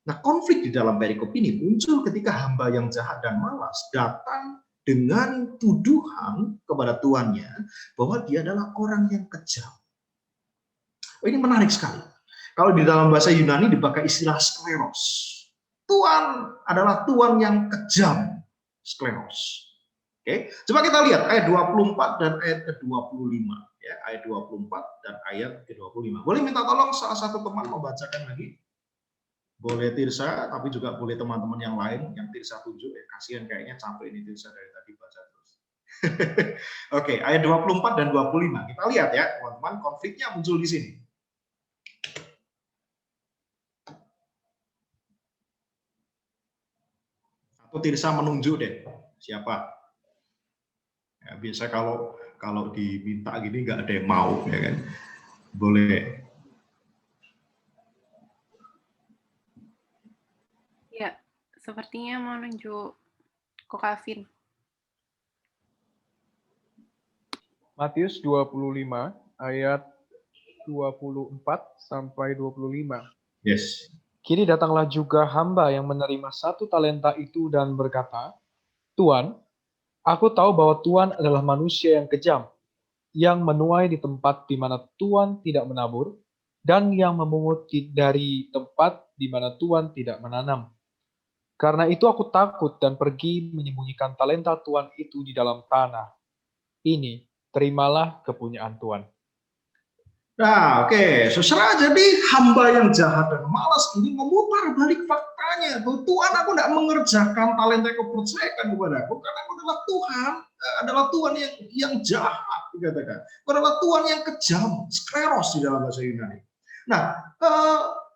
Nah, konflik di dalam perikop ini muncul ketika hamba yang jahat dan malas datang dengan tuduhan kepada tuannya bahwa dia adalah orang yang kejam. Oh, ini menarik sekali. Kalau di dalam bahasa Yunani dipakai istilah skleros. Tuan adalah tuan yang kejam, skleros. Oke, coba kita lihat ayat 24 dan ayat ke-25. Ya, ayat 24 dan ayat ke-25. Boleh minta tolong salah satu teman membacakan lagi? Boleh Tirsa, tapi juga boleh teman-teman yang lain yang Tirsa tunjuk. Ya, kasihan kayaknya capek ini Tirsa dari tadi baca terus. Oke, ayat 24 dan 25. Kita lihat ya, teman-teman, konfliknya muncul di sini. Atau Tirsa menunjuk deh, siapa? Ya, biasa kalau diminta gini nggak ada yang mau, ya kan? Boleh. Ya, sepertinya mau nunjuk Ko Kavin. Matius 25 ayat 24 sampai 25. Yes. Kini datanglah juga hamba yang menerima 1 talenta itu dan berkata, "Tuan, aku tahu bahwa Tuan adalah manusia yang kejam, yang menuai di tempat di mana Tuan tidak menabur, dan yang memungut dari tempat di mana Tuan tidak menanam. Karena itu aku takut dan pergi menyembunyikan talenta Tuan itu di dalam tanah. Ini, terimalah kepunyaan Tuan." Nah, oke. Saudara, jadi hamba yang jahat dan malas ini memutar balik faktanya. Tuhan, aku tidak mengerjakan talenta yang kau percayakan kepadaku, karena aku adalah Tuhan, adalah Tuhan yang jahat, dikatakan. Aku adalah Tuhan yang kejam, skleros di dalam bahasa Yunani. Nah,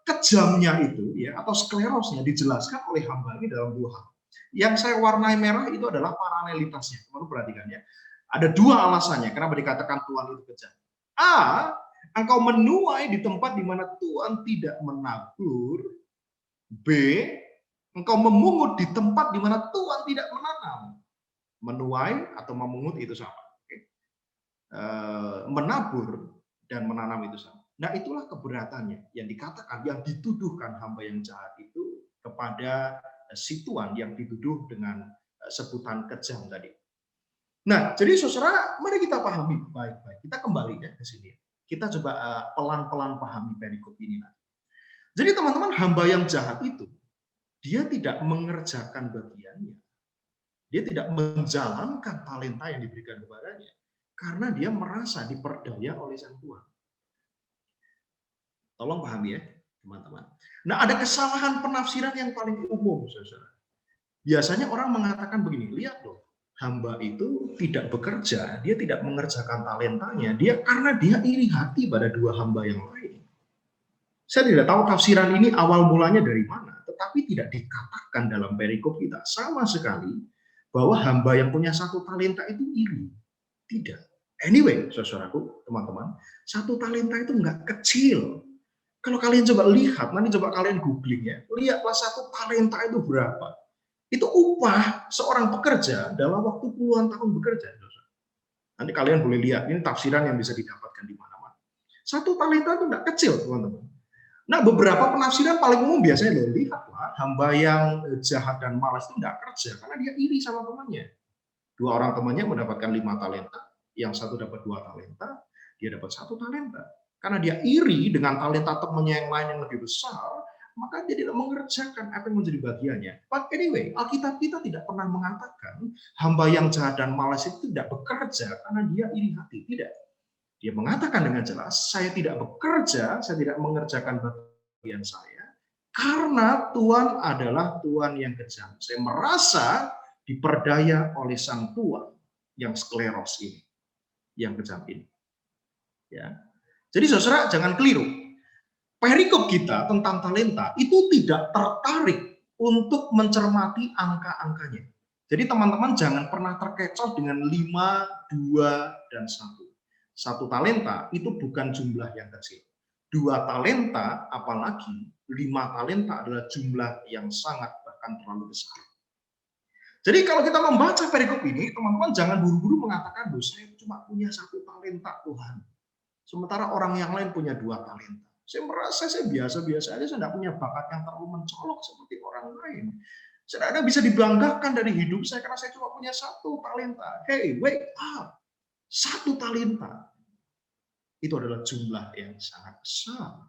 kejamnya itu, ya, atau sklerosnya dijelaskan oleh hamba ini dalam 2 hal. Yang saya warnai merah itu adalah paralelitasnya. Teman-teman perhatikan ya. Ada 2 alasannya kenapa dikatakan Tuhan itu kejam. A, engkau menuai di tempat di mana Tuhan tidak menabur. B, engkau memungut di tempat di mana Tuhan tidak menanam. Menuai atau memungut itu sama. Menabur dan menanam itu sama. Nah, itulah keberatannya yang dikatakan, yang dituduhkan hamba yang jahat itu kepada si Tuhan yang dituduh dengan sebutan kejam tadi. Nah, jadi saudara, mari kita pahami baik-baik. Kita kembali ya ke sini. Kita coba pelan-pelan pahami perikop ini. Jadi teman-teman, hamba yang jahat itu, dia tidak mengerjakan bagiannya. Dia tidak menjalankan talenta yang diberikan kepadanya. Karena dia merasa diperdaya oleh Sang Tuhan. Tolong pahami ya, teman-teman. Nah, ada kesalahan penafsiran yang paling umum, saudara. Biasanya orang mengatakan begini, lihat loh, hamba itu tidak bekerja, dia tidak mengerjakan talentanya, karena dia iri hati pada 2 hamba yang lain. Saya tidak tahu tafsiran ini awal mulanya dari mana, tetapi tidak dikatakan dalam perikop kita sama sekali bahwa hamba yang punya 1 talenta itu iri. Tidak. Anyway, saudaraku, teman-teman, 1 talenta itu nggak kecil. Kalau kalian coba lihat, nanti coba kalian googling ya, lihatlah 1 talenta itu berapa. Itu upah seorang pekerja dalam waktu puluhan tahun bekerja. Nanti kalian boleh lihat, ini tafsiran yang bisa didapatkan di mana-mana. 1 talenta itu tidak kecil, teman-teman. Nah, beberapa penafsiran paling umum biasanya lihatlah hamba yang jahat dan malas itu tidak kerja karena dia iri sama temannya. 2 orang temannya mendapatkan 5 talenta, yang satu dapat 2 talenta, dia dapat 1 talenta. Karena dia iri dengan talenta temannya yang lain yang lebih besar, maka dia tidak mengerjakan apa yang menjadi bagiannya. But anyway, Alkitab kita tidak pernah mengatakan hamba yang jahat dan malas itu tidak bekerja karena dia iri hati. Tidak. Dia mengatakan dengan jelas, saya tidak bekerja, saya tidak mengerjakan bagian saya, karena Tuhan adalah Tuhan yang kejam. Saya merasa diperdaya oleh sang Tuhan yang skleros ini, yang kejam ini. Ya. Jadi saudara jangan keliru. Perikop kita tentang talenta itu tidak tertarik untuk mencermati angka-angkanya. Jadi teman-teman jangan pernah terkecoh dengan 5, 2, dan 1. 1 talenta itu bukan jumlah yang kecil. 2 talenta apalagi 5 talenta adalah jumlah yang sangat bahkan terlalu besar. Jadi kalau kita membaca perikop ini, teman-teman jangan buru-buru mengatakan, saya cuma punya 1 talenta Tuhan. Sementara orang yang lain punya 2 talenta. Saya merasa saya biasa-biasa aja, saya tidak punya bakat yang terlalu mencolok seperti orang lain. Saya tidak bisa dibanggakan dari hidup saya karena saya cuma punya 1 talenta. Hey, wake up. 1 talenta. Itu adalah jumlah yang sangat besar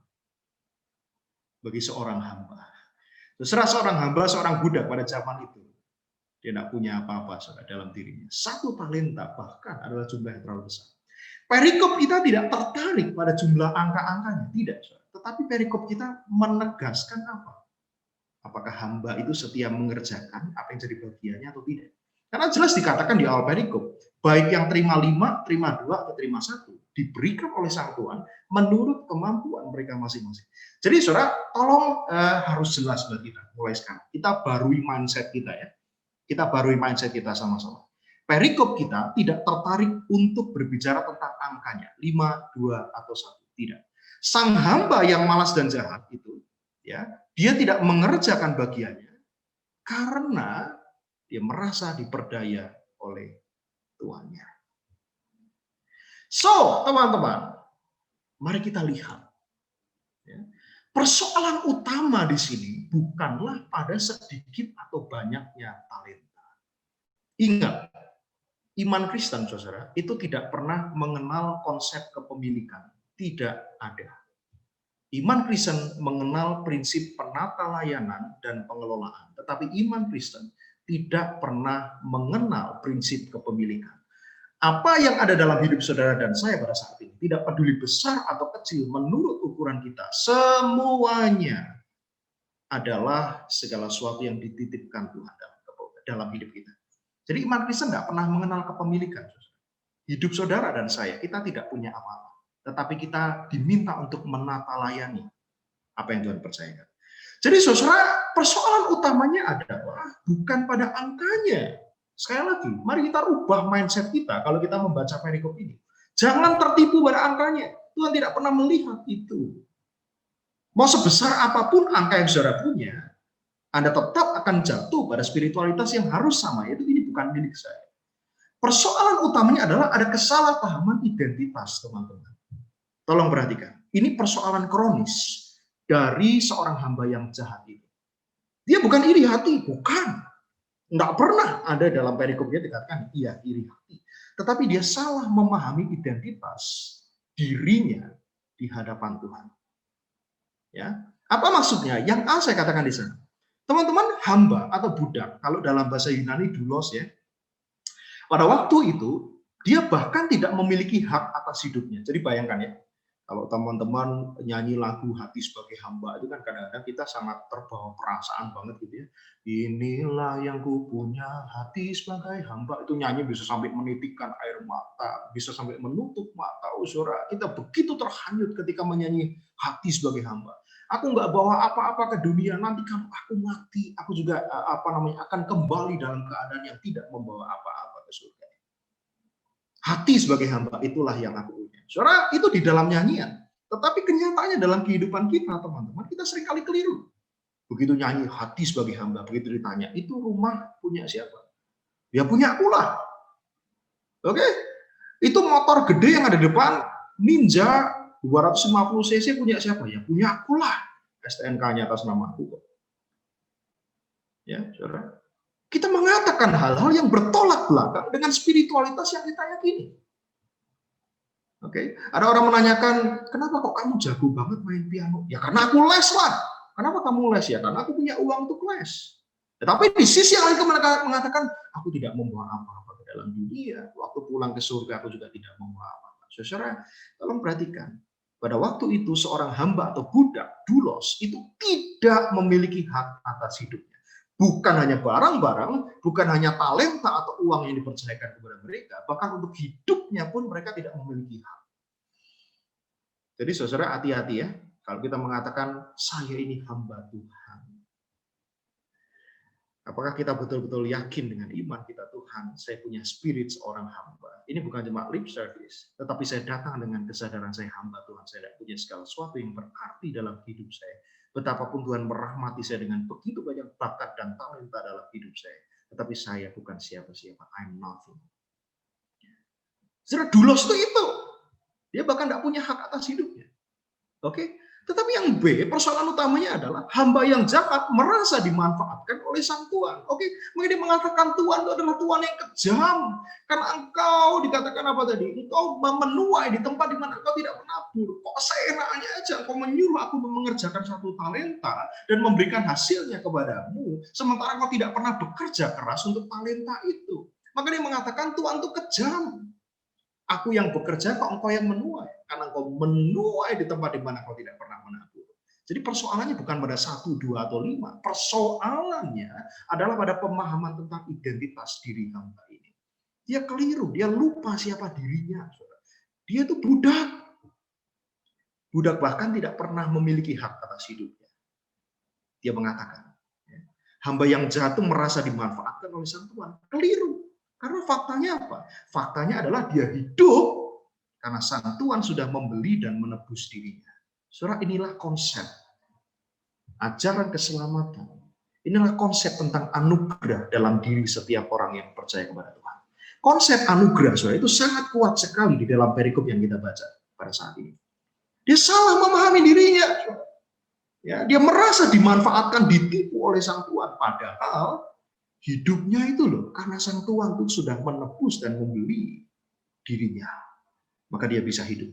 bagi seorang hamba. Terserah seorang hamba, seorang budak pada zaman itu. Dia tidak punya apa-apa dalam dirinya. 1 talenta bahkan adalah jumlah yang terlalu besar. Perikop kita tidak tertarik pada jumlah angka-angkanya, tidak. Tetapi perikop kita menegaskan apa? Apakah hamba itu setia mengerjakan apa yang jadi bagiannya atau tidak? Karena jelas dikatakan di awal perikop, baik yang terima 5, terima 2, atau terima 1, diberikan oleh sang Tuhan menurut kemampuan mereka masing-masing. Jadi saudara, tolong harus jelas bagi kita mulai sekarang. Kita barui mindset kita ya. Kita barui mindset kita sama-sama. Perikop kita tidak tertarik untuk berbicara tentang angkanya, 5, 2, atau 1. Tidak. Sang hamba yang malas dan jahat itu, ya, dia tidak mengerjakan bagiannya karena dia merasa diperdaya oleh tuannya. So, teman-teman, mari kita lihat. Ya, persoalan utama di sini bukanlah pada sedikit atau banyaknya talenta. Ingat, iman Kristen, saudara, itu tidak pernah mengenal konsep kepemilikan. Tidak ada. Iman Kristen mengenal prinsip penata layanan dan pengelolaan. Tetapi iman Kristen tidak pernah mengenal prinsip kepemilikan. Apa yang ada dalam hidup saudara dan saya pada saat ini, tidak peduli besar atau kecil menurut ukuran kita, semuanya adalah segala sesuatu yang dititipkan Tuhan dalam hidup kita. Jadi iman Kristen tidak pernah mengenal kepemilikan. Hidup saudara dan saya, kita tidak punya apa-apa. Tetapi kita diminta untuk menata layani apa yang Tuhan percayakan. Jadi saudara, persoalan utamanya adalah bukan pada angkanya. Sekali lagi, mari kita ubah mindset kita kalau kita membaca perikop ini. Jangan tertipu pada angkanya. Tuhan tidak pernah melihat itu. Mau sebesar apapun angka yang saudara punya, Anda tetap akan jatuh pada spiritualitas yang harus sama, yaitu ini bukan milik saya. Persoalan utamanya adalah ada kesalahpahaman identitas, teman-teman. Tolong perhatikan, ini persoalan kronis dari seorang hamba yang jahat itu. Dia bukan iri hati, bukan. Tidak pernah ada dalam perikopnya dikatakan ia iri hati. Tetapi dia salah memahami identitas dirinya di hadapan Tuhan. Ya, apa maksudnya? Yang A saya katakan di sana. Teman-teman, hamba atau budak, kalau dalam bahasa Yunani doulos ya, pada waktu itu dia bahkan tidak memiliki hak atas hidupnya. Jadi bayangkan ya, kalau teman-teman nyanyi lagu Hati Sebagai Hamba itu kan kadang-kadang kita sangat terbawa perasaan banget gitu ya. Inilah yang ku punya, hati sebagai hamba, itu nyanyi bisa sampai menitikkan air mata, bisa sampai menutup mata. Saudara, kita begitu terhanyut ketika menyanyi Hati Sebagai Hamba. Aku nggak bawa apa-apa ke dunia, nanti kalau aku mati, aku juga akan kembali dalam keadaan yang tidak membawa apa-apa ke surga. Hati sebagai hamba, itulah yang aku punya. Saudara, itu di dalam nyanyian. Tetapi kenyataannya dalam kehidupan kita, teman-teman, kita seringkali keliru. Begitu nyanyi hati sebagai hamba, begitu ditanya, itu rumah punya siapa? Ya punya aku lah. Oke? Itu motor gede yang ada di depan, Ninja 250 cc punya siapa? Ya punya aku lah. STNK-nya atas nama aku. Ya, saudara. Kita mengatakan hal-hal yang bertolak belakang dengan spiritualitas yang kita yakini. Oke, ada orang menanyakan, kenapa kok kamu jago banget main piano? Ya karena aku les lah. Kenapa kamu les? Ya karena aku punya uang untuk les. Tetapi di sisi yang lain mereka mengatakan, aku tidak membawa apa-apa ke dalam dunia. Waktu pulang ke surga aku juga tidak membawa apa-apa. Saudara, tolong perhatikan. Pada waktu itu seorang hamba atau budak, doulos, itu tidak memiliki hak atas hidupnya. Bukan hanya barang-barang, bukan hanya talenta atau uang yang dipercayakan kepada mereka, bahkan untuk hidupnya pun mereka tidak memiliki hak. Jadi saudara hati-hati ya, kalau kita mengatakan saya ini hamba Tuhan. Apakah kita betul-betul yakin dengan iman kita Tuhan, saya punya spirit seorang hamba. Ini bukan cuma lip service, tetapi saya datang dengan kesadaran saya hamba Tuhan, saya tidak punya segala sesuatu yang berarti dalam hidup saya. Betapapun Tuhan merahmati saya dengan begitu banyak bakat dan talenta dalam hidup saya. Tetapi saya bukan siapa-siapa. I'm nothing. Saudara, doulos itu. Dia bahkan tidak punya hak atas hidupnya. Oke? Tetapi yang B, persoalan utamanya adalah hamba yang jahat merasa dimanfaatkan oleh sang Tuhan. Oke? Maka dia mengatakan Tuhan itu adalah Tuhan yang kejam. Karena engkau dikatakan apa tadi? Engkau menuai di tempat di mana engkau tidak menabur. Kok seenaknya aja engkau menyuruh aku mengerjakan satu talenta dan memberikan hasilnya kepadamu. Sementara engkau tidak pernah bekerja keras untuk talenta itu. Maka dia mengatakan Tuhan itu kejam. Aku yang bekerja, kok engkau yang menuai. Karena engkau menuai di tempat di mana engkau tidak pernah menabur. Jadi persoalannya bukan pada 1, 2, atau 5. Persoalannya adalah pada pemahaman tentang identitas diri hamba ini. Dia keliru, dia lupa siapa dirinya. Dia itu budak. Budak bahkan tidak pernah memiliki hak atas hidupnya. Dia mengatakan, hamba yang jatuh merasa dimanfaatkan oleh sang Tuhan. Keliru. Karena faktanya apa? Faktanya adalah dia hidup karena sang Tuhan sudah membeli dan menebus dirinya. Saudara, inilah konsep ajaran keselamatan. Inilah konsep tentang anugerah dalam diri setiap orang yang percaya kepada Tuhan. Konsep anugerah, saudara, itu sangat kuat sekali di dalam perikop yang kita baca pada saat ini. Dia salah memahami dirinya. Ya, dia merasa dimanfaatkan, ditipu oleh sang Tuhan. Padahal hidupnya itu loh, karena sang Tuhan itu sudah menebus dan membeli dirinya. Maka dia bisa hidup.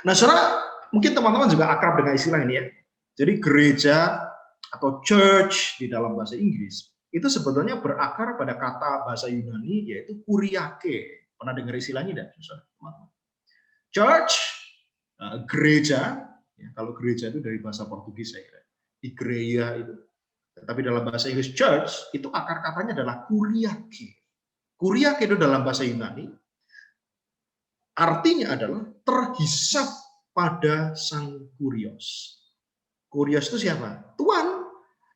Nah, saudara, mungkin teman-teman juga akrab dengan istilah ini ya. Jadi gereja atau church di dalam bahasa Inggris, itu sebetulnya berakar pada kata bahasa Yunani yaitu kuriake. Pernah dengar istilahnya tidak, teman-teman? Church, gereja, ya, kalau gereja itu dari bahasa Portugis saya kira. Igreja itu. Tetapi dalam bahasa Inggris church, itu akar katanya adalah kuriake. Kuriake itu dalam bahasa Yunani, artinya adalah terhisap pada sang kurios. Kurios itu siapa? Tuhan.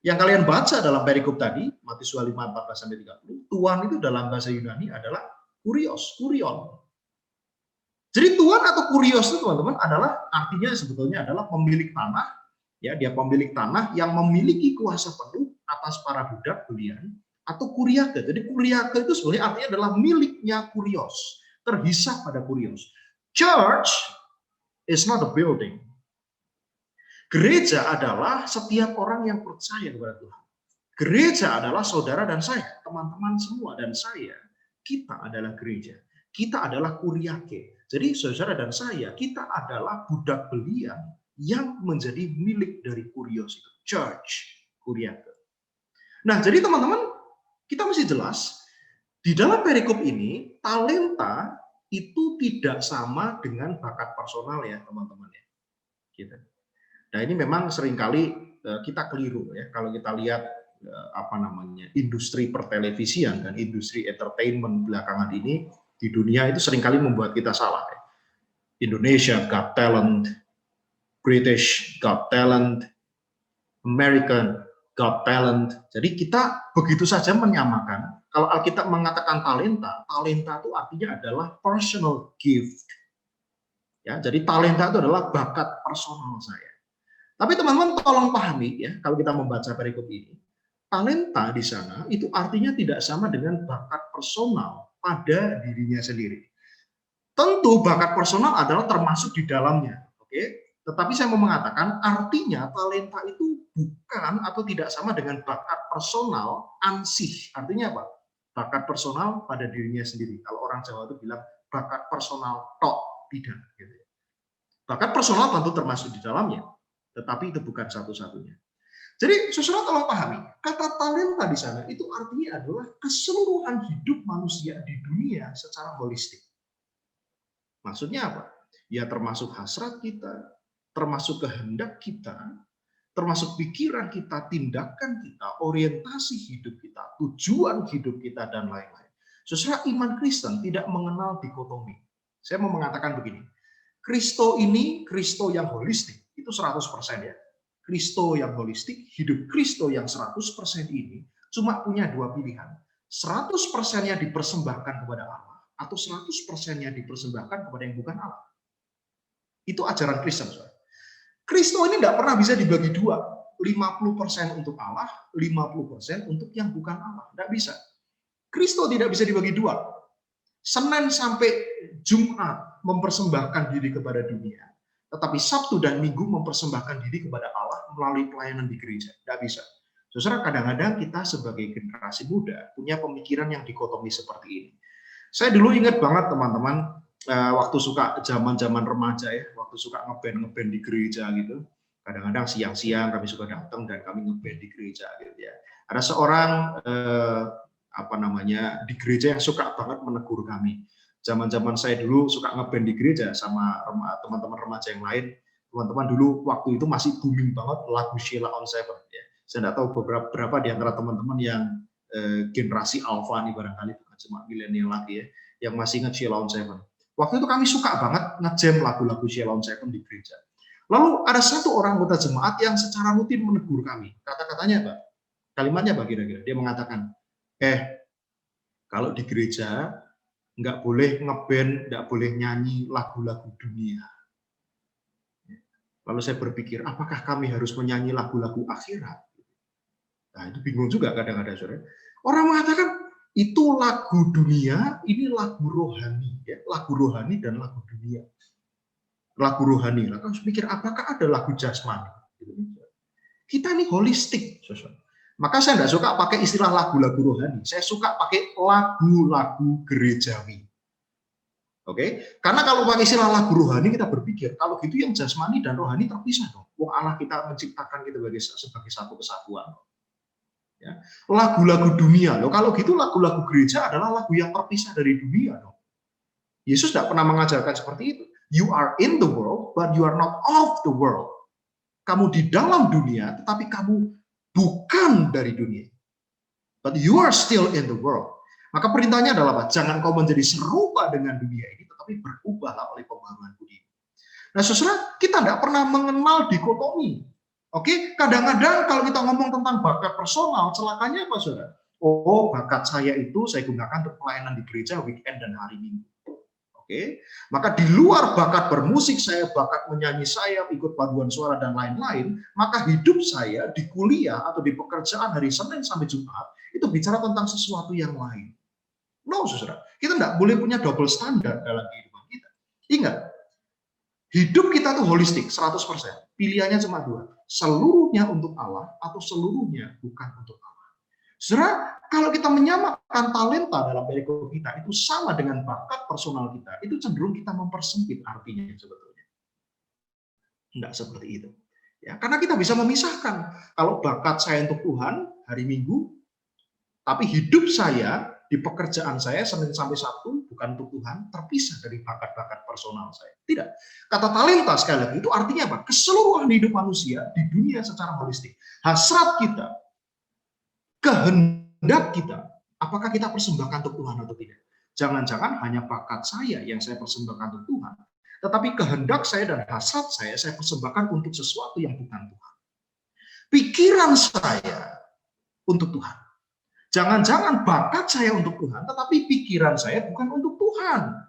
Yang kalian baca dalam perikop tadi, Matius 5, 14-30, Tuhan itu dalam bahasa Yunani adalah kurios, kurion. Jadi Tuhan atau kurios itu teman-teman adalah artinya sebetulnya adalah pemilik tanah. Ya, dia pemilik tanah yang memiliki kuasa penuh atas para budak belian atau kuriake. Jadi kuriake itu sebenarnya artinya adalah miliknya kurios, terhisap pada kurios. Church is not a building. Gereja adalah setiap orang yang percaya kepada Tuhan. Gereja adalah saudara dan saya, teman-teman semua dan saya. Kita adalah gereja. Kita adalah kuriake. Jadi saudara dan saya, kita adalah budak belian yang menjadi milik dari kurios itu, church, kuriake. Nah, jadi teman-teman, kita mesti jelas, di dalam perikop ini, talenta itu tidak sama dengan bakat personal ya, teman-teman ya. Gitu. Nah, ini memang seringkali kita keliru ya, kalau kita lihat industri pertelevisian dan industri entertainment belakangan ini, di dunia itu seringkali membuat kita salah ya. Indonesia Got Talent, British Got Talent, American Got Talent. Jadi kita begitu saja menyamakan. Kalau Alkitab mengatakan talenta, talenta itu artinya adalah personal gift. Ya, jadi talenta itu adalah bakat personal saya. Tapi teman-teman tolong pahami ya, kalau kita membaca perikop ini, talenta di sana itu artinya tidak sama dengan bakat personal pada dirinya sendiri. Tentu bakat personal adalah termasuk di dalamnya, oke? Tetapi saya mau mengatakan artinya talenta itu bukan atau tidak sama dengan bakat personal ansih. Artinya apa? Bakat personal pada dirinya sendiri. Kalau orang Jawa itu bilang bakat personal tok, tidak. Gitu. Bakat personal tentu termasuk di dalamnya, tetapi itu bukan satu-satunya. Jadi, saudara tolong pahami, kata talenta di sana itu artinya adalah keseluruhan hidup manusia di dunia secara holistik. Maksudnya apa? Ya termasuk hasrat kita, termasuk kehendak kita, termasuk pikiran kita, tindakan kita, orientasi hidup kita, tujuan hidup kita, dan lain-lain. Saudara, iman Kristen tidak mengenal dikotomi. Saya mau mengatakan begini, Kristo ini, Kristo yang holistik, itu 100% ya. Kristo yang holistik, hidup Kristo yang 100% ini cuma punya dua pilihan. 100%-nya dipersembahkan kepada Allah atau 100%-nya dipersembahkan kepada yang bukan Allah. Itu ajaran Kristen. Kristo ini tidak pernah bisa dibagi dua. 50% untuk Allah, 50% untuk yang bukan Allah. Tidak bisa. Kristo tidak bisa dibagi dua. Senin sampai Jumat mempersembahkan diri kepada dunia. Tetapi Sabtu dan Minggu mempersembahkan diri kepada Allah melalui pelayanan di gereja. Tidak bisa. Saudara, kadang-kadang kita sebagai generasi muda punya pemikiran yang dikotomi seperti ini. Saya dulu ingat banget teman-teman, waktu suka zaman-zaman remaja ya, waktu suka ngeband di gereja gitu. Kadang-kadang siang-siang kami suka datang dan kami ngeband di gereja gitu ya. Ada seorang di gereja yang suka banget menegur kami. Zaman-zaman saya dulu suka ngeband di gereja sama teman-teman remaja yang lain. Teman-teman dulu waktu itu masih booming banget lagu Sheila on 7 ya. Saya tidak tahu berapa di antara teman-teman yang generasi alpha nih barangkali, bukan cuma milenial lagi ya, yang masih ingat Sheila on 7. Waktu itu kami suka banget ngejam lagu-lagu Sheila on 7 di gereja. Lalu ada satu orang anggota jemaat yang secara rutin menegur kami. Kata-katanya apa? Kalimatnya apa kira-kira? Dia mengatakan, kalau di gereja nggak boleh ngeband, nggak boleh nyanyi lagu-lagu dunia. Lalu saya berpikir, apakah kami harus menyanyi lagu-lagu akhirat? Nah, itu bingung juga kadang-kadang, saudara. Orang mengatakan, itu lagu dunia, ini lagu rohani. Ya, lagu rohani dan lagu dunia. Lagu rohani. Lalu saya pikir, apakah ada lagu jasmani? Kita ini holistik, saudara. Maka saya tidak suka pakai istilah lagu-lagu rohani. Saya suka pakai lagu-lagu gerejawi. Oke? Karena kalau pakai istilah lagu rohani, kita berpikir, kalau gitu yang jasmani dan rohani terpisah dong. Wah, Allah kita menciptakan kita sebagai satu kesatuan. Ya. Lagu-lagu dunia. Loh, kalau gitu lagu-lagu gereja adalah lagu yang terpisah dari dunia dong. Yesus tidak pernah mengajarkan seperti itu. You are in the world, but you are not of the world. Kamu di dalam dunia, tetapi kamu bukan dari dunia. But you are still in the world. Maka perintahnya adalah apa? Jangan kau menjadi serupa dengan dunia ini, tetapi berubahlah oleh pembaharuan budi. Nah, saudara, kita tidak pernah mengenal dikotomi. Oke, kadang-kadang kalau kita ngomong tentang bakat personal, celakanya apa, saudara? Oh, bakat saya itu saya gunakan untuk pelayanan di gereja weekend dan hari Minggu. Oke, maka di luar bakat bermusik saya, bakat menyanyi saya, ikut paduan suara dan lain-lain, maka hidup saya di kuliah atau di pekerjaan hari Senin sampai Jumat itu bicara tentang sesuatu yang lain. No, saudara, kita tidak boleh punya double standar dalam kehidupan kita. Ingat, hidup kita tuh holistik 100%. Pilihannya cuma dua, seluruhnya untuk Allah atau seluruhnya bukan untuk Allah. Saudara, kalau kita menyamakan talenta dalam perikop kita itu sama dengan bakat personal kita, itu cenderung kita mempersempit artinya sebetulnya. Enggak seperti itu. Ya, karena kita bisa memisahkan kalau bakat saya untuk Tuhan hari Minggu, tapi hidup saya di pekerjaan saya Senin sampai Sabtu bukan untuk Tuhan, terpisah dari bakat-bakat personal saya. Tidak. Kata talenta sekali lagi itu artinya apa? Keseluruhan hidup manusia di dunia secara holistik. Hasrat kita, kehendak kita, apakah kita persembahkan untuk Tuhan atau tidak? Jangan-jangan hanya bakat saya yang saya persembahkan untuk Tuhan, tetapi kehendak saya dan hasrat saya persembahkan untuk sesuatu yang bukan Tuhan. Pikiran saya untuk Tuhan. Jangan-jangan bakat saya untuk Tuhan, tetapi pikiran saya bukan untuk Tuhan.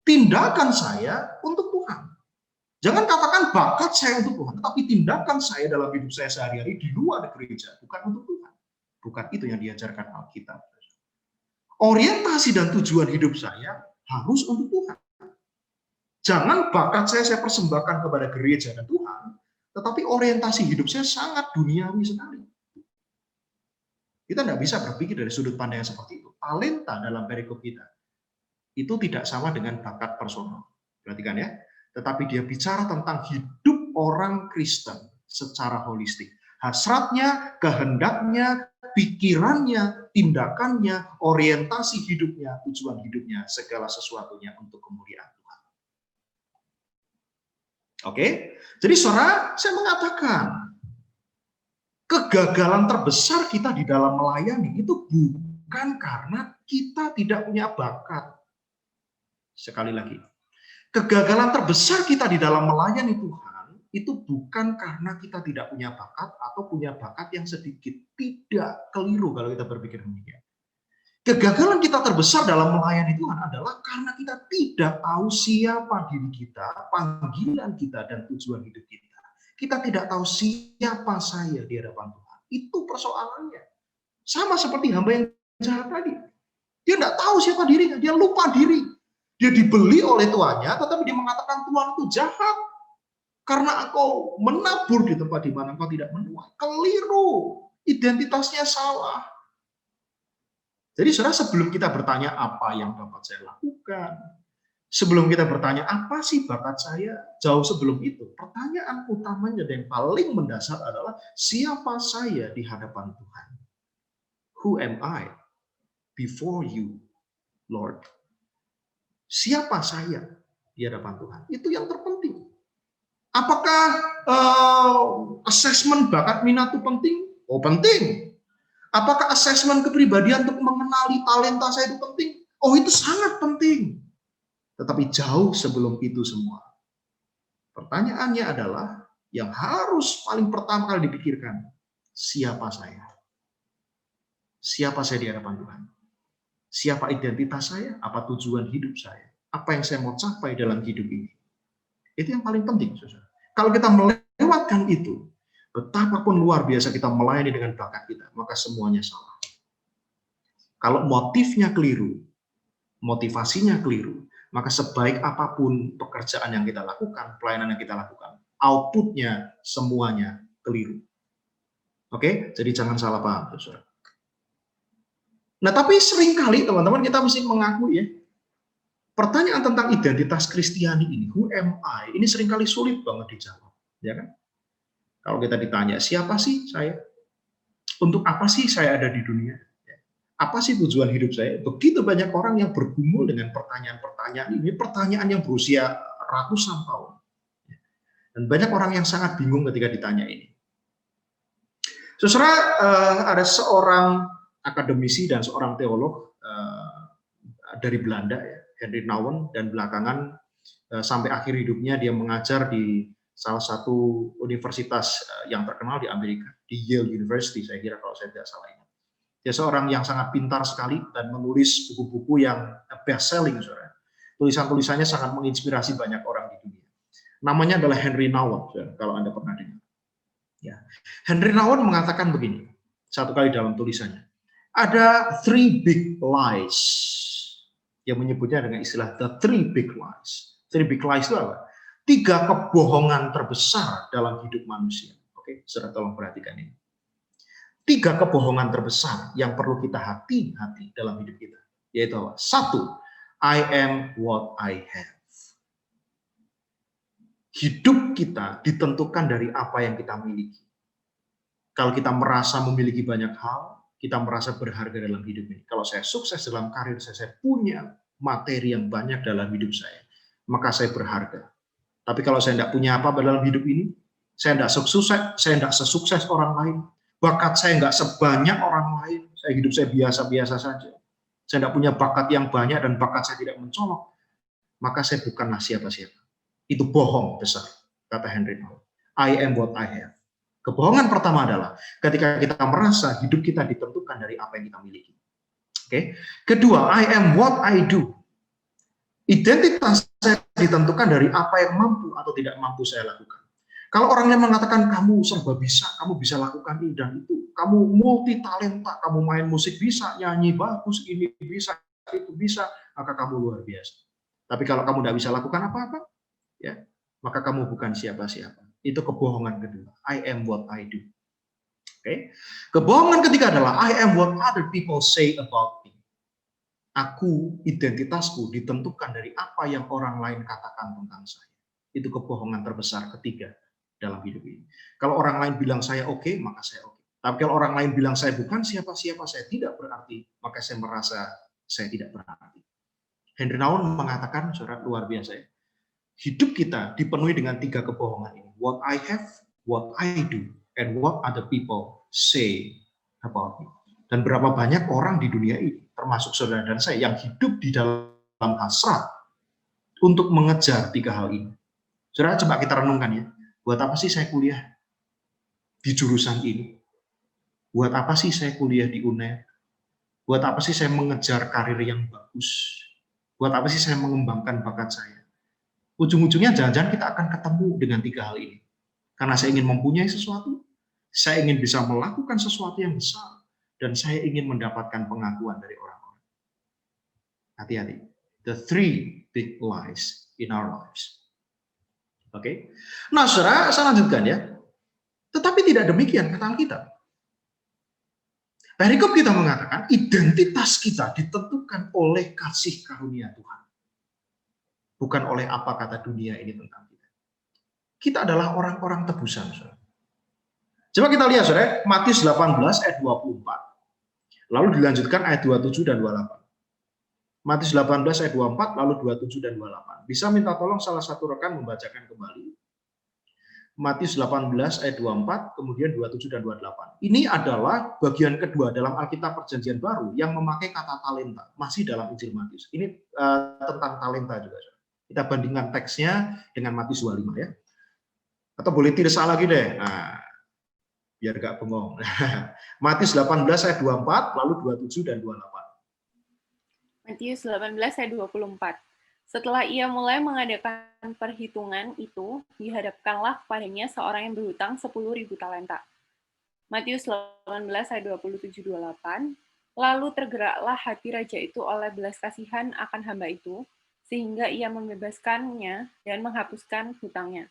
Tindakan saya untuk Tuhan. Jangan katakan bakat saya untuk Tuhan, tetapi tindakan saya dalam hidup saya sehari-hari di luar gereja bukan untuk Tuhan. Bukan itu yang diajarkan Alkitab. Orientasi dan tujuan hidup saya harus untuk Tuhan. Jangan bakat saya persembahkan kepada gereja dan Tuhan, tetapi orientasi hidup saya sangat duniawi sekali. Kita tidak bisa berpikir dari sudut pandang yang seperti itu. Talenta dalam perikop kita itu tidak sama dengan bakat personal. Perhatikan ya. Tetapi dia bicara tentang hidup orang Kristen secara holistik. Hasratnya, kehendaknya, pikirannya, tindakannya, orientasi hidupnya, tujuan hidupnya, segala sesuatunya untuk kemuliaan Tuhan. Oke? Jadi saudara, saya mengatakan, kegagalan terbesar kita di dalam melayani itu bukan karena kita tidak punya bakat. Sekali lagi, kegagalan terbesar kita di dalam melayani Tuhan itu bukan karena kita tidak punya bakat atau punya bakat yang sedikit. Tidak, keliru kalau kita berpikir demikian. Kegagalan kita terbesar dalam melayani Tuhan adalah karena kita tidak tahu siapa diri kita, panggilan kita, dan tujuan hidup kita. Kita tidak tahu siapa saya di hadapan Tuhan. Itu persoalannya. Sama seperti hamba yang jahat tadi. Dia tidak tahu siapa dirinya, dia lupa diri. Dia dibeli oleh tuannya, tetapi dia mengatakan Tuhan itu jahat. Karena engkau menabur di tempat di mana engkau tidak menuai. Keliru. Identitasnya salah. Jadi saudara, sebelum kita bertanya apa yang dapat saya lakukan, sebelum kita bertanya apa sih bakat saya, jauh sebelum itu, pertanyaan utamanya dan yang paling mendasar adalah siapa saya di hadapan Tuhan? Who am I before you, Lord? Siapa saya di hadapan Tuhan? Itu yang terpenting. Apakah asesmen bakat minat itu penting? Oh, penting. Apakah asesmen kepribadian untuk mengenali talenta saya itu penting? Oh, itu sangat penting. Tetapi jauh sebelum itu semua. Pertanyaannya adalah yang harus paling pertama kali dipikirkan, siapa saya? Siapa saya di hadapan Tuhan? Siapa identitas saya? Apa tujuan hidup saya? Apa yang saya mau capai dalam hidup ini? Itu yang paling penting, saudara. Kalau kita melewatkan itu, betapapun luar biasa kita melayani dengan bakat kita, maka semuanya salah. Kalau motifnya keliru, motivasinya keliru, maka sebaik apapun pekerjaan yang kita lakukan, pelayanan yang kita lakukan, outputnya semuanya keliru. Oke, jadi jangan salah paham, saudara. Nah, tapi seringkali teman-teman kita mesti mengakui ya, pertanyaan tentang identitas Kristiani ini, who am I, ini seringkali sulit banget dijawab, ya kan? Kalau kita ditanya, siapa sih saya? Untuk apa sih saya ada di dunia? Apa sih tujuan hidup saya? Begitu banyak orang yang bergumul dengan pertanyaan-pertanyaan ini, pertanyaan yang berusia ratusan tahun. Dan banyak orang yang sangat bingung ketika ditanya ini. Saudara, ada seorang akademisi dan seorang teolog dari Belanda, ya, Henry Nouwen, dan belakangan sampai akhir hidupnya dia mengajar di salah satu universitas yang terkenal di Amerika, di Yale University, saya kira kalau saya tidak salah ingat. Dia seorang yang sangat pintar sekali dan menulis buku-buku yang best selling, saudara. Tulisan-tulisannya sangat menginspirasi banyak orang di dunia. Namanya adalah Henry Nouwen, saudara, kalau Anda pernah dengar. Ya. Henry Nouwen mengatakan begini, satu kali dalam tulisannya, ada 3 big lies, yang menyebutnya dengan istilah the 3 big lies. 3 big lies itu apa? 3 kebohongan terbesar dalam hidup manusia. Oke, saudara tolong perhatikan ini. 3 kebohongan terbesar yang perlu kita hati-hati dalam hidup kita. Yaitu apa? 1, I am what I have. Hidup kita ditentukan dari apa yang kita miliki. Kalau kita merasa memiliki banyak hal, kita merasa berharga dalam hidup ini. Kalau saya sukses dalam karir saya punya materi yang banyak dalam hidup saya, maka saya berharga. Tapi kalau saya tidak punya apa-apa dalam hidup ini, saya tidak sesukses orang lain, bakat saya tidak sebanyak orang lain, hidup saya biasa-biasa saja, saya tidak punya bakat yang banyak dan bakat saya tidak mencolok, maka saya bukanlah siapa-siapa. Itu bohong besar, kata Henry Nouwen. I am what I have. Kebohongan pertama adalah ketika kita merasa hidup kita ditentukan dari apa yang kita miliki. Oke. Kedua, I am what I do. Identitas saya ditentukan dari apa yang mampu atau tidak mampu saya lakukan. Kalau orang yang mengatakan kamu serba bisa, kamu bisa lakukan ini dan itu, kamu multi talenta, kamu main musik bisa, nyanyi bagus, ini bisa, itu bisa, maka kamu luar biasa. Tapi kalau kamu tidak bisa lakukan apa-apa, ya, maka kamu bukan siapa-siapa. Itu kebohongan kedua. I am what I do. Oke. Kebohongan ketiga adalah I am what other people say about me. Aku, identitasku ditentukan dari apa yang orang lain katakan tentang saya. Itu kebohongan terbesar ketiga dalam hidup ini. Kalau orang lain bilang saya oke, maka saya oke. Tapi kalau orang lain bilang saya bukan siapa-siapa, saya tidak berarti, maka saya merasa saya tidak berarti. Henry Nouwen mengatakan, saudara, luar biasa ya, hidup kita dipenuhi dengan 3 kebohongan ini. What I have, what I do, and what other people say about me. Dan berapa banyak orang di dunia ini, termasuk saudara dan saya, yang hidup di dalam hasrat untuk mengejar 3 hal ini. Saudara, coba kita renungkan ya. Buat apa sih saya kuliah di jurusan ini? Buat apa sih saya kuliah di UNER? Buat apa sih saya mengejar karir yang bagus? Buat apa sih saya mengembangkan bakat saya? Ujung-ujungnya jangan-jangan kita akan ketemu dengan 3 hal ini. Karena saya ingin mempunyai sesuatu, saya ingin bisa melakukan sesuatu yang besar, dan saya ingin mendapatkan pengakuan dari orang-orang. Hati-hati. The 3 big lies in our lives. Oke. Nah, saudara, saya lanjutkan ya. Tetapi tidak demikian kata Alkitab. Perikop kita mengatakan identitas kita ditentukan oleh kasih karunia Tuhan. Bukan oleh apa kata dunia ini tentang kita. Kita adalah orang-orang tebusan, saudara. Coba kita lihat, saudara, Matius 18 ayat 24. Lalu dilanjutkan ayat 27 dan 28. Matius 18 ayat 24, lalu 27 dan 28. Bisa minta tolong salah satu rekan membacakan kembali. Matius 18 ayat 24, kemudian 27 dan 28. Ini adalah bagian kedua dalam Alkitab Perjanjian Baru yang memakai kata talenta. Masih dalam Injil Matius. Ini tentang talenta juga. Kita bandingkan teksnya dengan Matius 25 ya. Atau boleh tidak salah lagi deh. Nah, biar gak bengong. Matius 18 ayat 24, lalu 27 dan 28. Matius 18 ayat 24. Setelah ia mulai mengadakan perhitungan itu, dihadapkanlah kepadanya seorang yang berhutang 10.000 talenta. Matius 18 ayat 27-28. Lalu tergeraklah hati raja itu oleh belas kasihan akan hamba itu, sehingga ia membebaskannya dan menghapuskan hutangnya.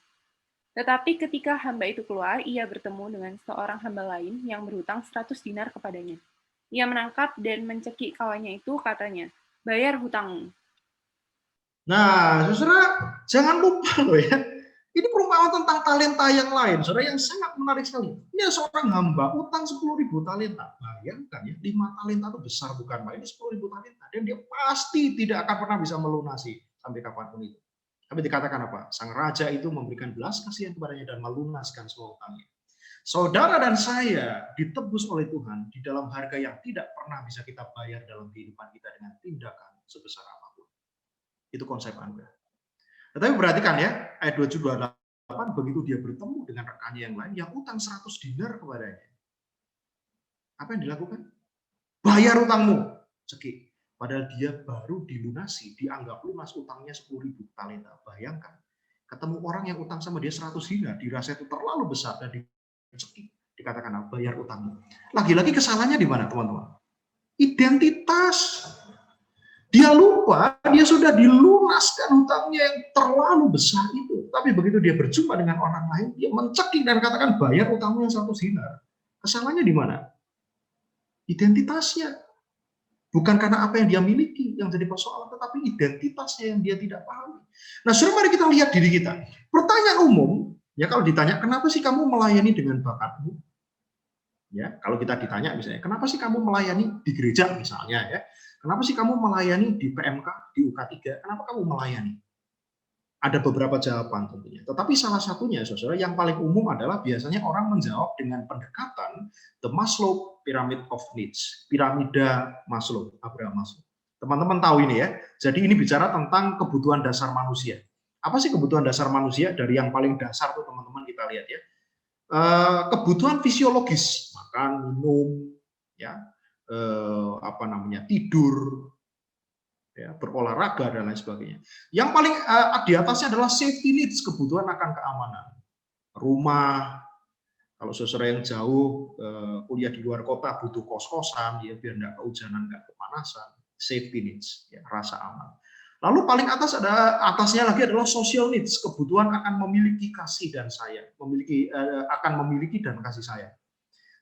Tetapi ketika hamba itu keluar, ia bertemu dengan seorang hamba lain yang berhutang 100 dinar kepadanya. Ia menangkap dan mencekik kawannya itu, katanya, bayar hutangmu. Nah, saudara, jangan lupa loh ya. Ini perumpamaan tentang talenta yang lain, saudara, yang sangat menarik sekali. Ini seorang hamba utang 10.000 talenta. Bayangkan ya, 5 talenta itu besar bukan main, ini 10.000 talenta. Dan dia pasti tidak akan pernah bisa melunasi sampai kapanpun itu. Tapi dikatakan apa? Sang raja itu memberikan belas kasihan kepadanya dan melunaskan semua utangnya. Saudara dan saya ditebus oleh Tuhan di dalam harga yang tidak pernah bisa kita bayar dalam kehidupan kita dengan tindakan sebesar apapun. Itu konsep Anda. Tetapi perhatikan ya, ayat 27-28, begitu dia bertemu dengan rekannya yang lain yang utang 100 dinar kepadanya. Apa yang dilakukan? Bayar utangmu. Cekik. Padahal dia baru dilunasi, dianggap lunas utangnya 10.000 talenta. Bayangkan, ketemu orang yang utang sama dia 100 dinar, dirasa itu terlalu besar dan dicekik. Dikatakan bayar utangmu. Lagi-lagi kesalahannya di mana, teman-teman? Identitas. Dia lupa, dia sudah dilunaskan hutangnya yang terlalu besar itu. Tapi begitu dia berjumpa dengan orang lain, dia mencekik dan katakan bayar utangmu yang 100 dinar. Kesalahannya di mana? Identitasnya. Bukan karena apa yang dia miliki yang jadi persoalan, tetapi identitasnya yang dia tidak pahami. Nah, saudara, mari kita lihat diri kita. Pertanyaan umum, ya kalau ditanya, kenapa sih kamu melayani dengan bakatmu? Ya, kalau kita ditanya misalnya, kenapa sih kamu melayani di gereja misalnya ya? Kenapa sih kamu melayani di PMK, di UK3? Kenapa kamu melayani? Ada beberapa jawaban tentunya. Tetapi salah satunya, saudara, yang paling umum adalah biasanya orang menjawab dengan pendekatan the Maslow Pyramid of Needs, piramida Maslow, Abraham Maslow. Teman-teman tahu ini ya. Jadi ini bicara tentang kebutuhan dasar manusia. Apa sih kebutuhan dasar manusia? Dari yang paling dasar tuh teman-teman kita lihat ya. Kebutuhan fisiologis, makan, minum, ya, tidur, ya, berolahraga dan lain sebagainya. Yang paling di atasnya adalah safety needs, kebutuhan akan keamanan. Rumah, kalau saudara yang jauh kuliah di luar kota butuh kos-kosan, ya biar nggak kehujanan, nggak kepanasan. Safety needs, ya, rasa aman. Lalu paling atasnya lagi adalah social needs, kebutuhan akan memiliki kasih dan sayang, akan memiliki dan kasih sayang.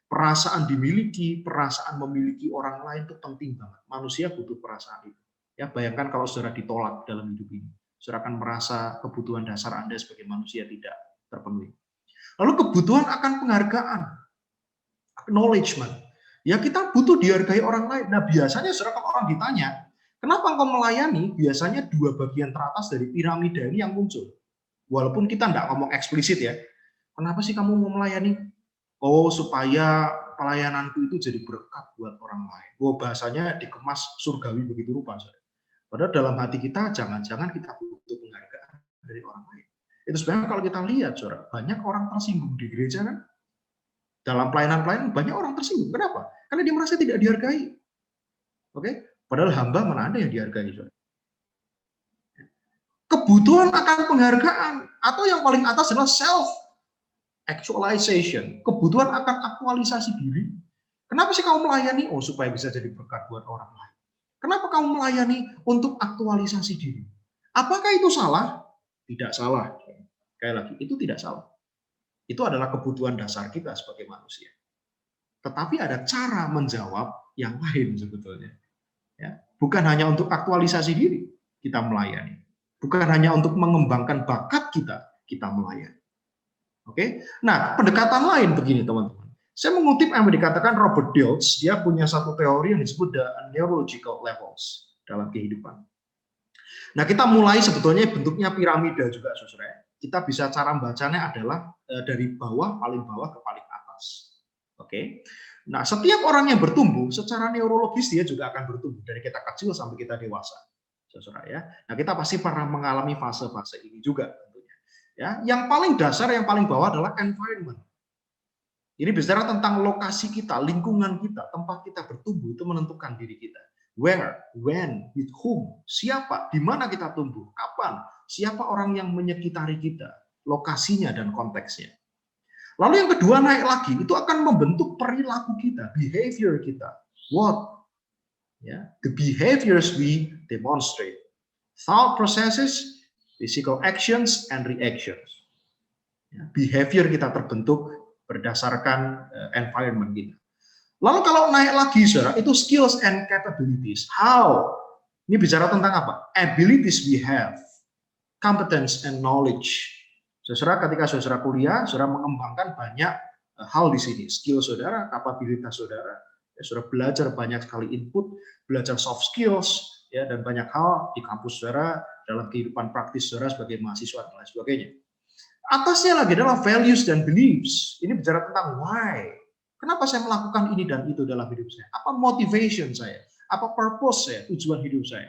Perasaan dimiliki, perasaan memiliki orang lain itu penting banget. Manusia butuh perasaan itu. Ya, bayangkan kalau saudara ditolak dalam hidup ini, saudara akan merasa kebutuhan dasar Anda sebagai manusia tidak terpenuhi. Lalu kebutuhan akan penghargaan, acknowledgement. Ya, kita butuh dihargai orang lain. Nah, biasanya saudara kalau orang ditanya, kenapa engkau melayani? Biasanya dua bagian teratas dari piramida ini yang muncul. Walaupun kita tidak ngomong eksplisit ya. Kenapa sih kamu mau melayani? Oh, supaya pelayananku itu jadi berkat buat orang lain. Oh, bahasanya dikemas surgawi begitu rupa. Saudara. Padahal dalam hati kita, jangan-jangan kita butuh penghargaan dari orang lain. Itu sebenarnya kalau kita lihat, saudara, banyak orang tersinggung di gereja kan? Dalam pelayanan-pelayanan banyak orang tersinggung. Kenapa? Karena dia merasa tidak dihargai. Oke? Padahal hamba mana ada yang dihargai, saudara. Kebutuhan akan penghargaan, atau yang paling atas adalah self-actualization. Kebutuhan akan aktualisasi diri. Kenapa sih kamu melayani? Oh, supaya bisa jadi berkat buat orang lain. Kenapa kamu melayani? Untuk aktualisasi diri. Apakah itu salah? Tidak salah. Sekali lagi, itu tidak salah. Itu adalah kebutuhan dasar kita sebagai manusia. Tetapi ada cara menjawab yang lain sebetulnya. Ya, bukan hanya untuk aktualisasi diri kita melayani. Bukan hanya untuk mengembangkan bakat kita melayani. Oke? Nah, pendekatan lain begini teman-teman. Saya mengutip yang dikatakan Robert Dilts, dia punya satu teori yang disebut the neurological levels dalam kehidupan. Nah, kita mulai sebetulnya bentuknya piramida juga, saudara. Kita bisa cara membacanya adalah dari paling bawah ke paling atas. Oke. Nah, setiap orang yang bertumbuh secara neurologis dia juga akan bertumbuh dari kita kecil sampai kita dewasa. Saudara ya. Nah, kita pasti pernah mengalami fase-fase ini juga tentunya. Ya, yang paling dasar, yang paling bawah adalah environment. Ini bicara tentang lokasi kita, lingkungan kita, tempat kita bertumbuh itu menentukan diri kita. Where, when, with whom, siapa, di mana kita tumbuh, kapan, siapa orang yang menyekitari kita, lokasinya dan konteksnya. Lalu yang kedua naik lagi, itu akan membentuk perilaku kita, behavior kita. What? Ya, the behaviors we demonstrate. Thought processes, physical actions, and reactions. Ya, behavior kita terbentuk berdasarkan environment kita. Lalu kalau naik lagi, saudara, itu skills and capabilities. How? Ini bicara tentang apa? Abilities we have, competence and knowledge. Saudara, ketika saudara kuliah, saudara mengembangkan banyak hal di sini. Skill saudara, kapabilitas saudara. Ya, saudara belajar banyak sekali input, belajar soft skills, ya, dan banyak hal di kampus saudara, dalam kehidupan praktis saudara sebagai mahasiswa dan lain sebagainya. Atasnya lagi adalah values dan beliefs. Ini bicara tentang why. Kenapa saya melakukan ini dan itu dalam hidup saya? Apa motivation saya? Apa purpose saya? Tujuan hidup saya?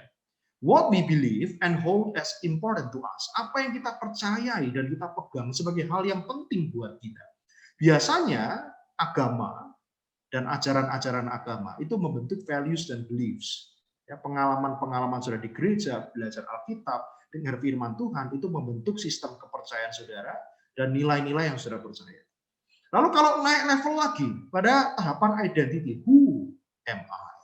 What we believe and hold as important to us. Apa yang kita percayai dan kita pegang sebagai hal yang penting buat kita. Biasanya agama dan ajaran-ajaran agama itu membentuk values dan beliefs. Ya, pengalaman-pengalaman saudara di gereja, belajar Alkitab, dengar firman Tuhan, itu membentuk sistem kepercayaan saudara dan nilai-nilai yang saudara percaya. Lalu kalau naik level lagi, pada tahapan identity, who am I?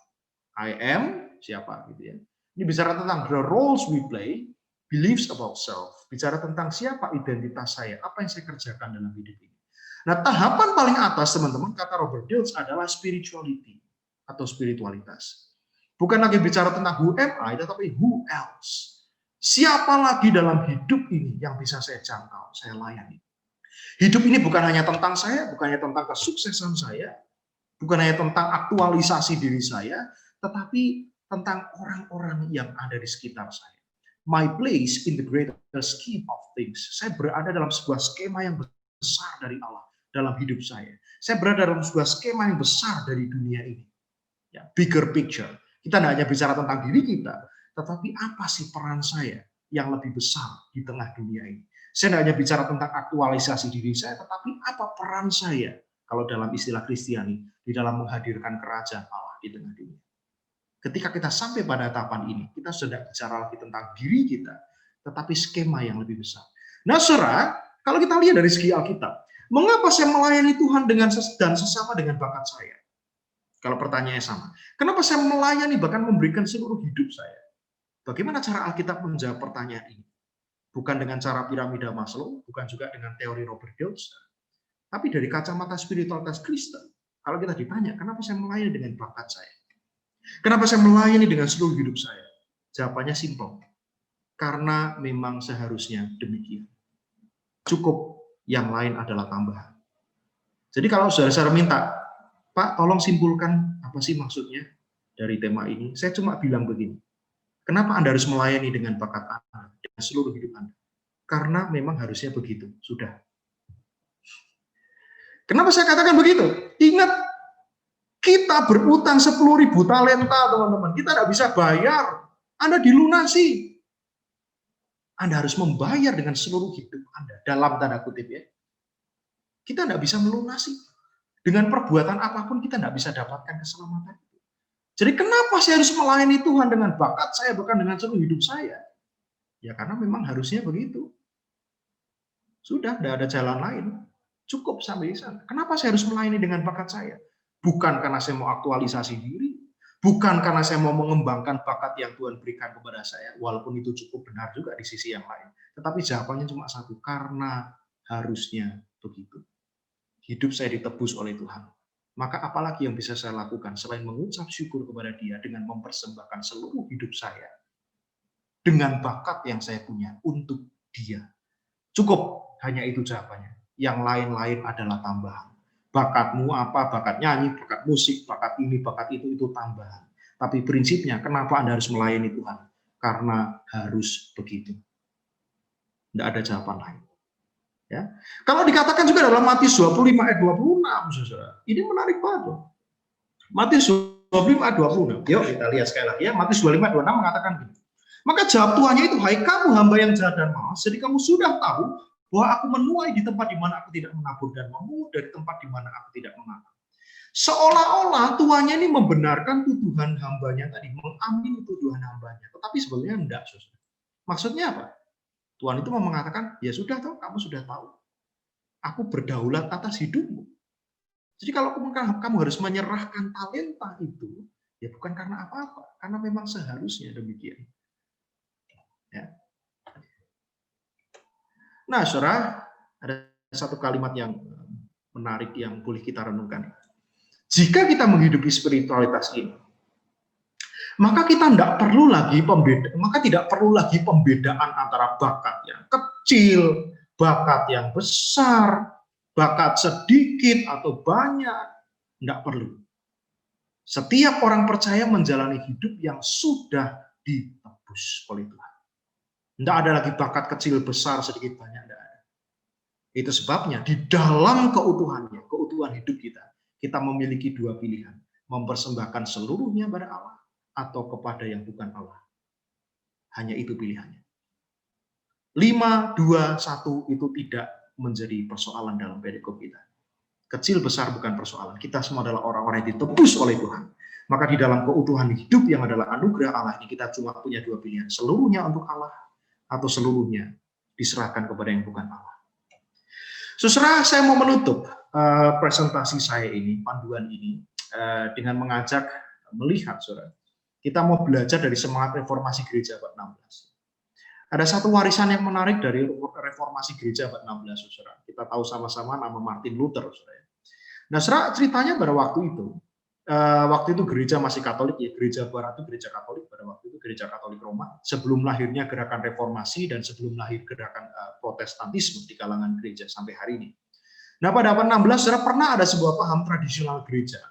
I am siapa gitu ya. Ini bicara tentang the roles we play, beliefs about self. Bicara tentang siapa identitas saya, apa yang saya kerjakan dalam hidup ini. Nah, tahapan paling atas teman-teman kata Robert Dilts adalah spirituality atau spiritualitas. Bukan lagi bicara tentang who am I, tetapi who else. Siapa lagi dalam hidup ini yang bisa saya jangkau, saya layani. Hidup ini bukan hanya tentang saya, bukan hanya tentang kesuksesan saya, bukan hanya tentang aktualisasi diri saya, tetapi tentang orang-orang yang ada di sekitar saya. My place in the greater scheme of things. Saya berada dalam sebuah skema yang besar dari Allah dalam hidup saya. Saya berada dalam sebuah skema yang besar dari dunia ini. Ya, bigger picture. Kita tidak hanya bicara tentang diri kita, tetapi apa sih peran saya yang lebih besar di tengah dunia ini. Saya tidak hanya bicara tentang aktualisasi diri saya, tetapi apa peran saya, kalau dalam istilah Kristiani, di dalam menghadirkan kerajaan Allah di tengah dunia. Ketika kita sampai pada tahapan ini, kita sudah bicara lagi tentang diri kita, tetapi skema yang lebih besar. Nah, saudara, kalau kita lihat dari segi Alkitab, mengapa saya melayani Tuhan dan sesama dengan bakat saya? Kalau pertanyaannya sama, kenapa saya melayani bahkan memberikan seluruh hidup saya? Bagaimana cara Alkitab menjawab pertanyaan ini? Bukan dengan cara piramida Maslow, bukan juga dengan teori Robert Dilts, tapi dari kacamata spiritualitas Kristen. Kalau kita ditanya, kenapa saya melayani dengan bakat saya? Kenapa saya melayani dengan seluruh hidup saya? Jawabannya simpel. Karena memang seharusnya demikian. Cukup, yang lain adalah tambahan. Jadi kalau saudara-saudara minta, Pak, tolong simpulkan apa sih maksudnya dari tema ini. Saya cuma bilang begini. Kenapa Anda harus melayani dengan bakat Anda, dengan seluruh hidup Anda? Karena memang harusnya begitu. Sudah. Kenapa saya katakan begitu? Ingat, kita berutang 10.000 talenta, teman-teman. Kita tidak bisa bayar. Anda dilunasi. Anda harus membayar dengan seluruh hidup Anda. Dalam tanda kutip ya. Kita tidak bisa melunasi. Dengan perbuatan apapun kita tidak bisa dapatkan keselamatan. Jadi kenapa saya harus melayani Tuhan dengan bakat saya, bukan dengan seluruh hidup saya? Ya karena memang harusnya begitu. Sudah, tidak ada jalan lain. Cukup sampai di sana. Kenapa saya harus melayani dengan bakat saya? Bukan karena saya mau aktualisasi diri, bukan karena saya mau mengembangkan bakat yang Tuhan berikan kepada saya, walaupun itu cukup benar juga di sisi yang lain. Tetapi jawabannya cuma satu, karena harusnya begitu. Hidup saya ditebus oleh Tuhan. Maka apalagi yang bisa saya lakukan selain mengucap syukur kepada Dia dengan mempersembahkan seluruh hidup saya dengan bakat yang saya punya untuk Dia. Cukup, hanya itu jawabannya. Yang lain-lain adalah tambahan. Bakatmu apa, bakat nyanyi, bakat musik, bakat ini, bakat itu tambahan. Tapi prinsipnya, kenapa Anda harus melayani Tuhan? Karena harus begitu. Tidak ada jawaban lain. Ya. Kalau dikatakan juga dalam Matius 25 ayat 26, saudara, ini menarik banget. Matius 25 ayat 26. Yuk kita lihat sekali lagi ya. Matius 25 ayat 26 mengatakan gini. Maka jawab tuannya itu, hai kamu hamba yang jahat dan malas, jadi kamu sudah tahu bahwa aku menuai di tempat di mana aku tidak menabur dan memungut dari tempat di mana aku tidak menanam. Seolah-olah tuannya ini membenarkan tuduhan hambanya tadi, mengamini tuduhan hambanya. Tetapi sebenarnya enggak, saudara. Maksudnya apa? Tuhan itu mau mengatakan, ya sudah toh, kamu sudah tahu. Aku berdaulat atas hidupmu. Jadi kalau kamu harus menyerahkan talenta itu, ya bukan karena apa-apa, karena memang seharusnya demikian. Ya. Nah, saudara, ada satu kalimat yang menarik yang boleh kita renungkan. Jika kita menghidupi spiritualitas ini, maka kita tidak perlu lagi pembedaan antara bakat yang kecil, bakat yang besar, bakat sedikit atau banyak. Tidak perlu. Setiap orang percaya menjalani hidup yang sudah ditebus oleh Tuhan. Tidak ada lagi bakat kecil, besar, sedikit, banyak. Tidak ada. Itu sebabnya di dalam keutuhannya, keutuhan hidup kita memiliki dua pilihan. Mempersembahkan seluruhnya pada Allah atau kepada yang bukan Allah. Hanya itu pilihannya. 5, 2, 1 itu tidak menjadi persoalan dalam perikop kita. Kecil, besar bukan persoalan. Kita semua adalah orang-orang yang ditebus oleh Tuhan. Maka di dalam keutuhan hidup yang adalah anugerah Allah ini kita cuma punya dua pilihan. Seluruhnya untuk Allah atau seluruhnya diserahkan kepada yang bukan Allah. Saudara, saya mau menutup presentasi saya ini, panduan ini, dengan mengajak melihat, saudara, kita mau belajar dari semangat reformasi gereja abad 16. Ada satu warisan yang menarik dari reformasi gereja abad 16, saudara. Kita tahu sama-sama nama Martin Luther, saudara. Nah, saudara, ceritanya pada waktu itu gereja masih Katolik, ya, gereja Barat itu gereja Katolik, pada waktu itu gereja Katolik Roma, sebelum lahirnya gerakan reformasi dan sebelum lahir gerakan Protestantisme di kalangan gereja sampai hari ini. Nah, pada abad 16, saudara, pernah ada sebuah paham tradisional gereja,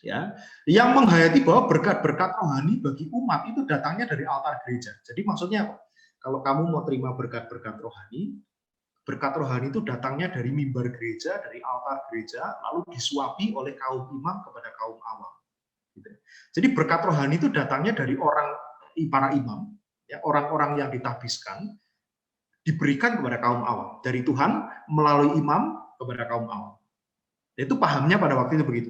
ya, yang menghayati bahwa berkat-berkat rohani bagi umat itu datangnya dari altar gereja. Jadi maksudnya apa? Kalau kamu mau terima berkat-berkat rohani, berkat rohani itu datangnya dari mimbar gereja, dari altar gereja, lalu disuapi oleh kaum imam kepada kaum awam. Jadi berkat rohani itu datangnya dari para imam, ya, orang-orang yang ditabiskan, diberikan kepada kaum awam. Dari Tuhan melalui imam kepada kaum awam. Itu pahamnya pada waktu itu begitu.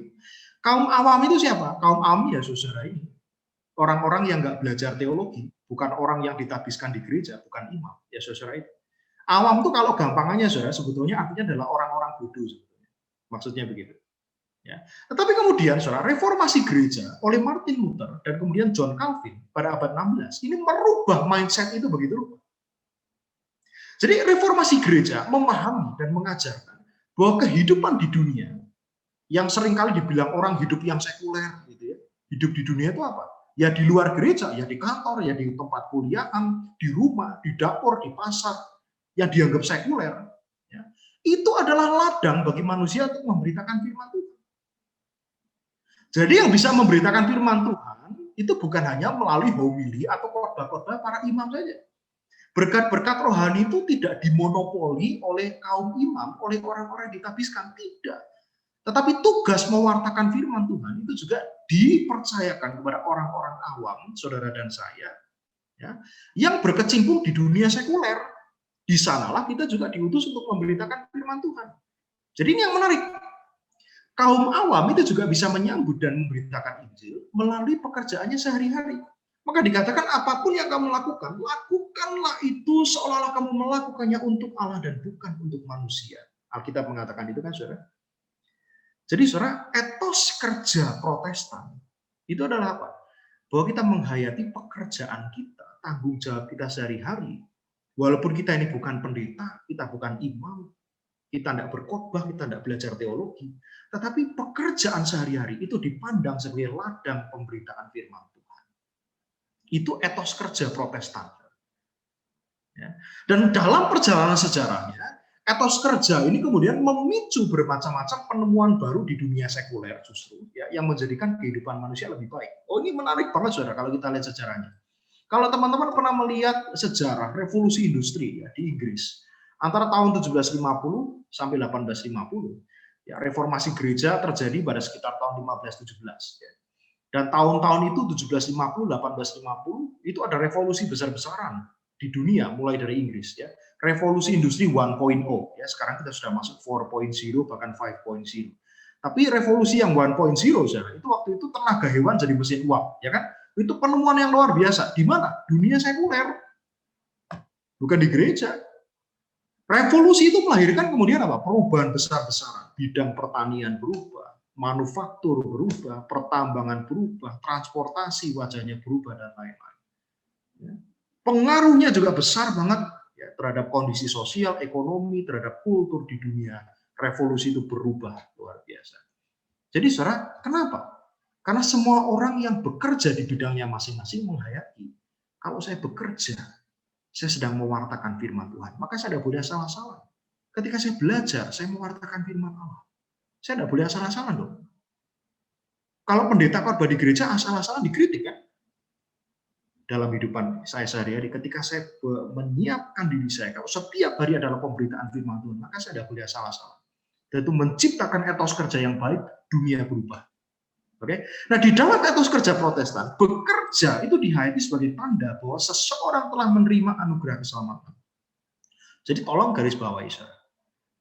Kaum awam itu siapa? Kaum awam ya saudara ini. orang-orang yang nggak belajar teologi, bukan orang yang ditabiskan di gereja, bukan imam, ya saudara itu. Awam itu kalau gampangannya saudara, sebetulnya artinya adalah orang-orang bodoh sebetulnya. Maksudnya begitu. Ya. Tetapi kemudian saudara, reformasi gereja oleh Martin Luther dan kemudian John Calvin pada abad 16 ini merubah mindset itu begitu rupa. Jadi reformasi gereja memahami dan mengajarkan bahwa kehidupan di dunia yang seringkali dibilang orang hidup yang sekuler gitu ya. Hidup di dunia itu apa? Ya di luar gereja, ya di kantor, ya di tempat kuliahan, di rumah, di dapur, di pasar, yang dianggap sekuler. Ya. Itu adalah ladang bagi manusia untuk memberitakan firman Tuhan. Jadi yang bisa memberitakan firman Tuhan itu bukan hanya melalui homili atau khotbah-khotbah para imam saja. Berkat-berkat rohani itu tidak dimonopoli oleh kaum imam, oleh orang-orang yang ditabiskan, tidak. Tetapi tugas mewartakan firman Tuhan itu juga dipercayakan kepada orang-orang awam, saudara dan saya, ya, yang berkecimpung di dunia sekuler. Di sanalah kita juga diutus untuk memberitakan firman Tuhan. Jadi ini yang menarik. Kaum awam itu juga bisa menyambut dan memberitakan Injil melalui pekerjaannya sehari-hari. Maka dikatakan apapun yang kamu lakukan, lakukanlah itu seolah-olah kamu melakukannya untuk Allah dan bukan untuk manusia. Alkitab mengatakan itu kan, saudara. Jadi saudara, etos kerja Protestan itu adalah apa? Bahwa kita menghayati pekerjaan kita, tanggung jawab kita sehari-hari. Walaupun kita ini bukan pendeta, kita bukan imam, kita tidak berkhotbah, kita tidak belajar teologi, tetapi pekerjaan sehari-hari itu dipandang sebagai ladang pemberitaan firman Tuhan. Itu etos kerja Protestan. Ya. Dan dalam perjalanan sejarahnya, etos kerja ini kemudian memicu bermacam-macam penemuan baru di dunia sekuler justru, ya, yang menjadikan kehidupan manusia lebih baik. Oh, ini menarik banget saudara kalau kita lihat sejarahnya. Kalau teman-teman pernah melihat sejarah revolusi industri ya, di Inggris antara tahun 1750 sampai 1850, ya, reformasi gereja terjadi pada sekitar tahun 1517. Ya. Dan tahun-tahun itu 1750, 1850 itu ada revolusi besar-besaran di dunia mulai dari Inggris, ya. Revolusi industri 1.0, ya, sekarang kita sudah masuk 4.0 bahkan 5.0. Tapi revolusi yang 1.0 itu waktu itu tenaga hewan jadi mesin uang, ya kan? Itu penemuan yang luar biasa. Di mana? Dunia sekuler. Bukan di gereja. Revolusi itu melahirkan kemudian apa? Perubahan besar-besaran. Bidang pertanian berubah, manufaktur berubah, pertambangan berubah, transportasi wajahnya berubah dan lain-lain. Ya. Pengaruhnya juga besar banget ya, terhadap kondisi sosial, ekonomi, terhadap kultur di dunia. Revolusi itu berubah luar biasa. Jadi saudara, kenapa? Karena semua orang yang bekerja di bidangnya masing-masing menghayati, kalau saya bekerja, saya sedang mewartakan firman Tuhan, maka saya tidak boleh salah-salah. Ketika saya belajar, saya mewartakan firman Allah. Saya tidak boleh salah-salah dong. Kalau pendeta khotbah di gereja asal-asalan dikritik kan? Dalam kehidupan saya sehari-hari, ketika saya menyiapkan diri saya, kalau setiap hari adalah pemberitaan firman Tuhan, maka saya tidak boleh salah-salah. Dan itu menciptakan etos kerja yang baik, dunia berubah. Oke, nah di dalam etos kerja Protestan, bekerja itu dihayati sebagai tanda bahwa seseorang telah menerima anugerah keselamatan. Jadi tolong garis bawahi, saudara.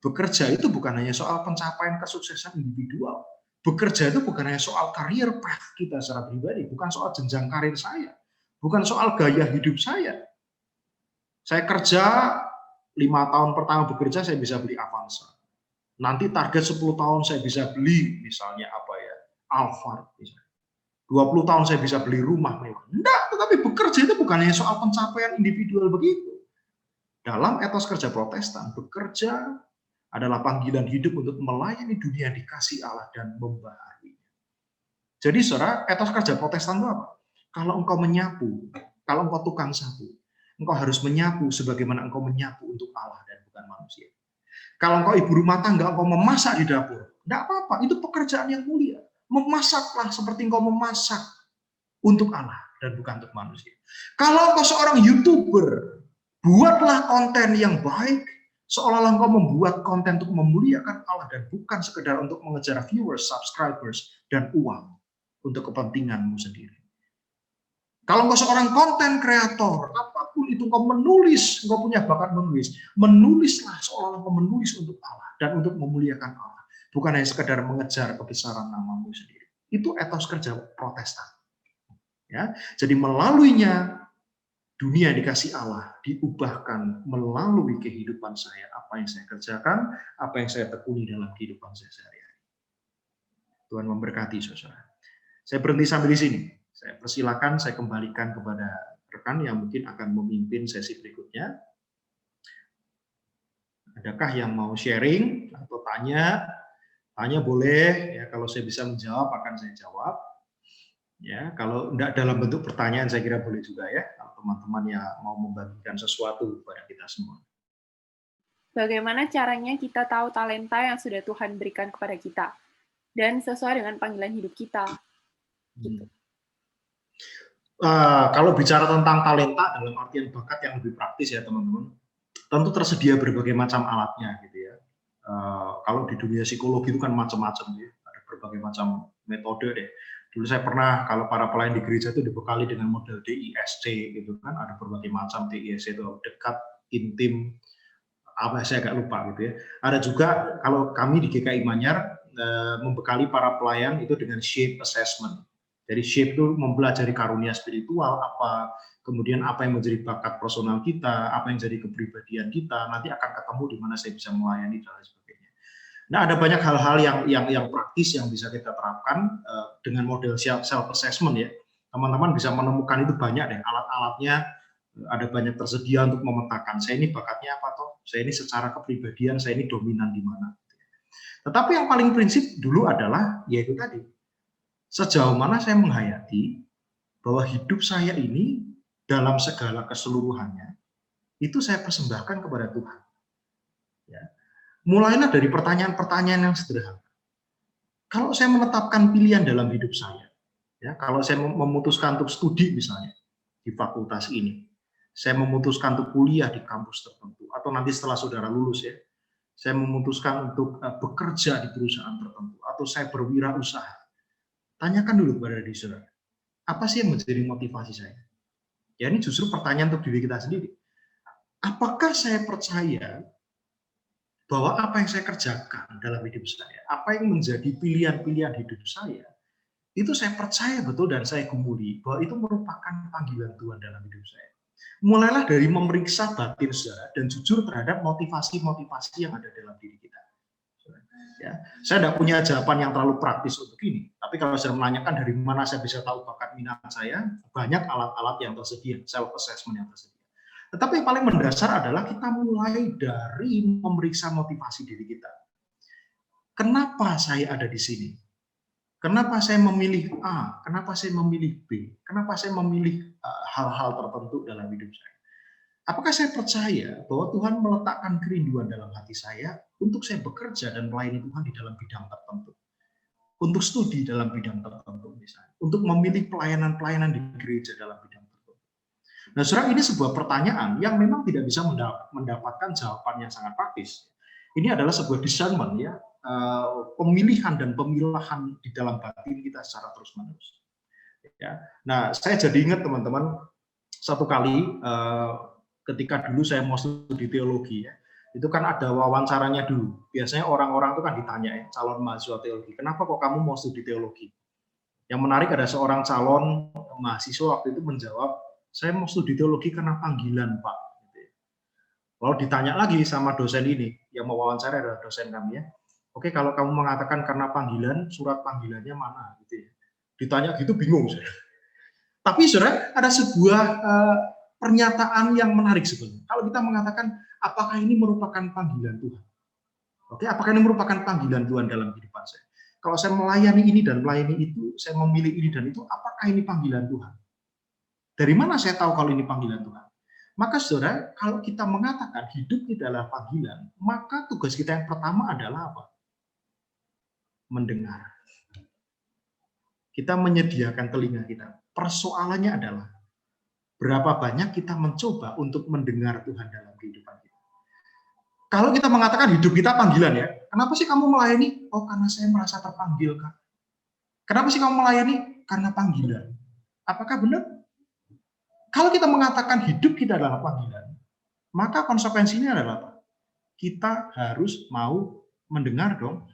Bekerja itu bukan hanya soal pencapaian kesuksesan individual. Bekerja itu bukan hanya soal career path kita secara pribadi, bukan soal jenjang karir saya, bukan soal gaya hidup saya. Saya kerja 5 tahun pertama bekerja saya bisa beli Avanza. Nanti target 10 tahun saya bisa beli misalnya apa ya? Alphard misalnya. 20 tahun saya bisa beli rumah mewah. Enggak, tetapi bekerja itu bukan hanya soal pencapaian individual begitu. Dalam etos kerja Protestan, bekerja adalah panggilan hidup untuk melayani dunia dikasih Allah dan membaharuinya. Jadi saudara, etos kerja Protestan itu apa? Kalau engkau menyapu, kalau engkau tukang sapu, engkau harus menyapu sebagaimana engkau menyapu untuk Allah dan bukan manusia. Kalau engkau ibu rumah tangga, engkau memasak di dapur, enggak apa-apa, itu pekerjaan yang mulia. Memasaklah seperti engkau memasak untuk Allah dan bukan untuk manusia. Kalau engkau seorang YouTuber, buatlah konten yang baik, seolah-olah engkau membuat konten untuk memuliakan Allah dan bukan sekedar untuk mengejar viewers, subscribers, dan uang untuk kepentinganmu sendiri. Kalau engkau seorang konten kreator, apapun itu engkau menulis, engkau punya bakat menulis, menulislah seolah-olah engkau menulis untuk Allah dan untuk memuliakan Allah. Bukan hanya sekedar mengejar kebesaran namamu sendiri. Itu etos kerja Protestan. Ya, jadi melaluinya dunia dikasih Allah diubahkan melalui kehidupan saya, apa yang saya kerjakan, apa yang saya tekuni dalam kehidupan saya sehari-hari. Tuhan memberkati saudara. Saya berhenti sampai di sini. Saya persilakan, saya kembalikan kepada rekan yang mungkin akan memimpin sesi berikutnya. Adakah yang mau sharing atau tanya? Tanya boleh, ya kalau saya bisa menjawab akan saya jawab. Ya, kalau enggak dalam bentuk pertanyaan saya kira boleh juga ya, kalau teman-teman yang mau membagikan sesuatu kepada kita semua. Bagaimana caranya kita tahu talenta yang sudah Tuhan berikan kepada kita dan sesuai dengan panggilan hidup kita? Gitu. Kalau bicara tentang talenta dalam artian bakat yang lebih praktis ya teman-teman, tentu tersedia berbagai macam alatnya gitu ya. Kalau di dunia psikologi itu kan macam-macam ya, ada berbagai macam metode deh. Dulu saya pernah kalau para pelayan di gereja itu dibekali dengan model DISC gitu kan, ada berbagai macam DISC itu dekat, intim, apa saya agak lupa gitu ya. Ada juga kalau kami di GKI Manyar membekali para pelayan itu dengan shape assessment. Jadi shape itu mempelajari karunia spiritual apa, kemudian apa yang menjadi bakat personal kita, apa yang jadi kepribadian kita, nanti akan ketemu di mana saya bisa melayani dan lain sebagainya. Nah, ada banyak hal-hal yang praktis yang bisa kita terapkan dengan model self assessment ya. Teman-teman bisa menemukan itu banyak deh alat-alatnya, ada banyak tersedia untuk memetakan saya ini bakatnya apa toh, saya ini secara kepribadian saya ini dominan di mana. Tetapi yang paling prinsip dulu adalah yaitu tadi sejauh mana saya menghayati bahwa hidup saya ini dalam segala keseluruhannya itu saya persembahkan kepada Tuhan. Ya. Mulailah dari pertanyaan-pertanyaan yang sederhana. Kalau saya menetapkan pilihan dalam hidup saya, ya, kalau saya memutuskan untuk studi misalnya di fakultas ini, saya memutuskan untuk kuliah di kampus tertentu, atau nanti setelah saudara lulus ya, saya memutuskan untuk bekerja di perusahaan tertentu, atau saya berwirausaha. Tanyakan dulu kepada diri saudara, apa sih yang menjadi motivasi saya? Ya ini justru pertanyaan untuk diri kita sendiri. Apakah saya percaya bahwa apa yang saya kerjakan dalam hidup saya, apa yang menjadi pilihan-pilihan hidup saya, itu saya percaya betul dan saya gumuli bahwa itu merupakan panggilan Tuhan dalam hidup saya. Mulailah dari memeriksa batin saudara dan jujur terhadap motivasi-motivasi yang ada dalam diri kita. Ya, saya tidak punya jawaban yang terlalu praktis untuk ini, tapi kalau saya menanyakan dari mana saya bisa tahu bakat minat saya, banyak alat-alat yang tersedia, self-assessment yang tersedia. Tetapi yang paling mendasar adalah kita mulai dari memeriksa motivasi diri kita. Kenapa saya ada di sini? Kenapa saya memilih A? Kenapa saya memilih B? Kenapa saya memilih hal-hal tertentu dalam hidup saya? Apakah saya percaya bahwa Tuhan meletakkan kerinduan dalam hati saya untuk saya bekerja dan melayani Tuhan di dalam bidang tertentu? Untuk studi dalam bidang tertentu misalnya. Untuk memilih pelayanan-pelayanan di gereja dalam bidang tertentu. Nah, saudara, ini sebuah pertanyaan yang memang tidak bisa mendapatkan jawaban yang sangat praktis. Ini adalah sebuah discernment ya, pemilihan dan pemilahan di dalam batin kita secara terus-menerus. Ya. Nah, saya jadi ingat teman-teman satu kali ketika dulu saya mau studi teologi ya, itu kan ada wawancaranya dulu. Biasanya orang-orang itu kan ditanya ya, calon mahasiswa teologi, kenapa kok kamu mau studi teologi? Yang menarik ada seorang calon mahasiswa waktu itu menjawab, saya mau studi teologi karena panggilan Pak. Lalu ditanya lagi sama dosen ini, yang mewawancara adalah dosen kami ya. Oke, kalau kamu mengatakan karena panggilan, surat panggilannya mana? Gitu ya. Ditanya gitu bingung saya. Tapi saudara, ada sebuah pernyataan yang menarik sebenarnya. Kalau kita mengatakan, apakah ini merupakan panggilan Tuhan? Oke, apakah ini merupakan panggilan Tuhan dalam kehidupan saya? Kalau saya melayani ini dan melayani itu, saya memilih ini dan itu, apakah ini panggilan Tuhan? Dari mana saya tahu kalau ini panggilan Tuhan? Maka saudara, kalau kita mengatakan hidup kita adalah panggilan, maka tugas kita yang pertama adalah apa? Mendengar. Kita menyediakan telinga kita. Persoalannya adalah berapa banyak kita mencoba untuk mendengar Tuhan dalam kehidupan kita. Kalau kita mengatakan hidup kita panggilan ya, kenapa sih kamu melayani? Oh, karena saya merasa terpanggil, Kak. Kenapa sih kamu melayani? Karena panggilan. Apakah benar? Kalau kita mengatakan hidup kita adalah panggilan, maka konsekuensinya adalah apa? Kita harus mau mendengar dong.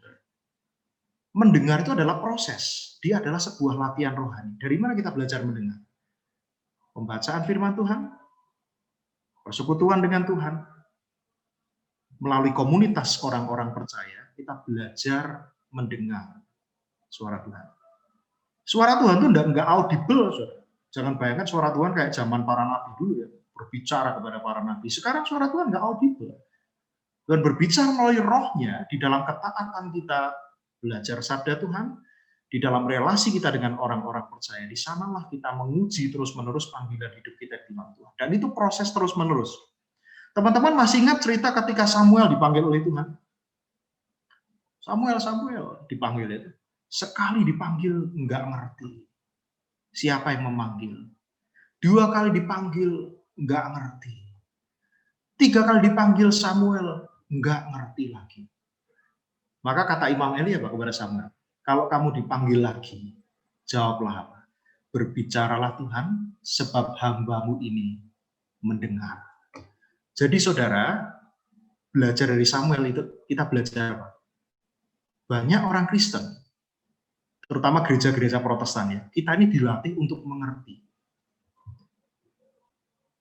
Mendengar itu adalah proses. Dia adalah sebuah latihan rohani. Dari mana kita belajar mendengar? pembacaan firman Tuhan, persekutuan dengan Tuhan, melalui komunitas orang-orang percaya, kita belajar mendengar suara Tuhan. Suara Tuhan itu enggak audible, saudara. Jangan bayangkan suara Tuhan kayak zaman para nabi dulu ya, berbicara kepada para nabi. Sekarang suara Tuhan enggak audible. Dan berbicara melalui rohnya, di dalam ketaatan kita belajar sabda Tuhan, di dalam relasi kita dengan orang-orang percaya, di sanalah kita menguji terus-menerus panggilan hidup kita di dalam Tuhan. Dan itu proses terus-menerus. Teman-teman masih ingat cerita ketika Samuel dipanggil oleh Tuhan? Samuel dipanggil itu. Sekali dipanggil enggak ngerti siapa yang memanggil. 2 kali dipanggil enggak ngerti. 3 kali dipanggil Samuel enggak ngerti lagi. Maka kata Imam Eli apa kepada Samuel? Kalau kamu dipanggil lagi, jawablah apa? Berbicaralah Tuhan, sebab hamba-Mu ini mendengar. Jadi saudara, belajar dari Samuel itu kita belajar apa? Banyak orang Kristen, terutama gereja-gereja Protestan ya, kita ini dilatih untuk mengerti.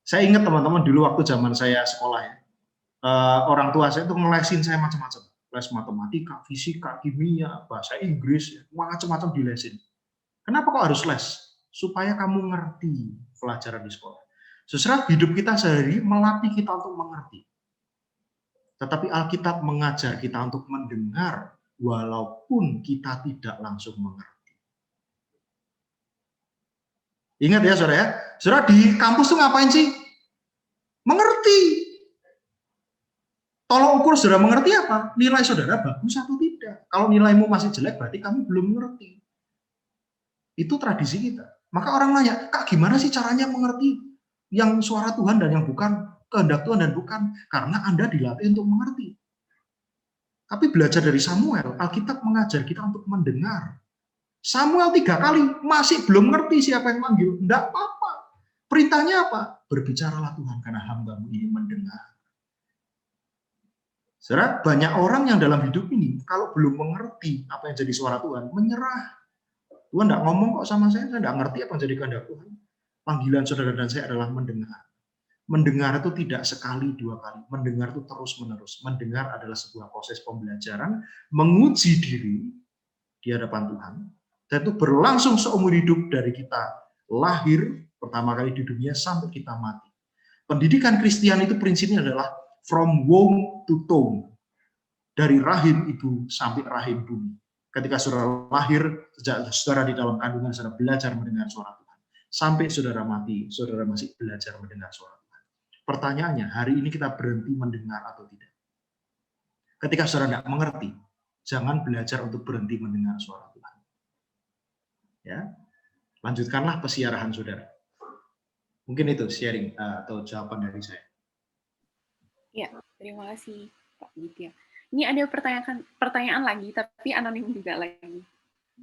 Saya ingat teman-teman dulu waktu zaman saya sekolah ya, orang tua saya itu ngelesin saya macam-macam, les matematika, fisika, kimia, bahasa Inggris, macam-macam dilesin. Kenapa kok harus les? Supaya kamu ngerti pelajaran di sekolah. Saudara, hidup kita sehari melatih kita untuk mengerti. Tetapi Alkitab mengajar kita untuk mendengar walaupun kita tidak langsung mengerti. Ingat ya saudara ya, saudara di kampus tuh ngapain sih? Mengerti. Tolong ukur saudara mengerti apa? Nilai saudara bagus atau tidak. Kalau nilaimu masih jelek berarti kamu belum mengerti. Itu tradisi kita. Maka orang nanya, Kak gimana sih caranya mengerti yang suara Tuhan dan yang bukan, kehendak Tuhan dan bukan? Karena Anda dilatih untuk mengerti. Tapi belajar dari Samuel, Alkitab mengajar kita untuk mendengar. Samuel 3 kali masih belum ngerti siapa yang manggil. Enggak apa-apa. Perintahnya apa? Berbicaralah Tuhan karena hamba-Mu ini mendengar. Saudara, banyak orang yang dalam hidup ini kalau belum mengerti apa yang jadi suara Tuhan, menyerah. Tuhan enggak ngomong kok sama saya enggak ngerti apa yang jadi kehendak Tuhan. Panggilan saudara dan saya adalah mendengar. Mendengar itu tidak sekali 2 kali. Mendengar itu terus-menerus. Mendengar adalah sebuah proses pembelajaran, menguji diri di hadapan Tuhan. Dan itu berlangsung seumur hidup dari kita lahir pertama kali di dunia sampai kita mati. Pendidikan Kristen itu prinsipnya adalah from womb to tomb. Dari rahim ibu sampai rahim bumi. Ketika saudara lahir, sejak saudara di dalam kandungan, saudara belajar mendengar suara Tuhan. Sampai saudara mati, saudara masih belajar mendengar suara Tuhan. Pertanyaannya, hari ini kita berhenti mendengar atau tidak? Ketika saudara tidak mengerti, jangan belajar untuk berhenti mendengar suara Tuhan. Ya, lanjutkanlah pesiarahan saudara. Mungkin itu sharing atau jawaban dari saya. Ya, terima kasih Pak Ditya. Ini ada pertanyaan lagi, tapi anonim juga lagi.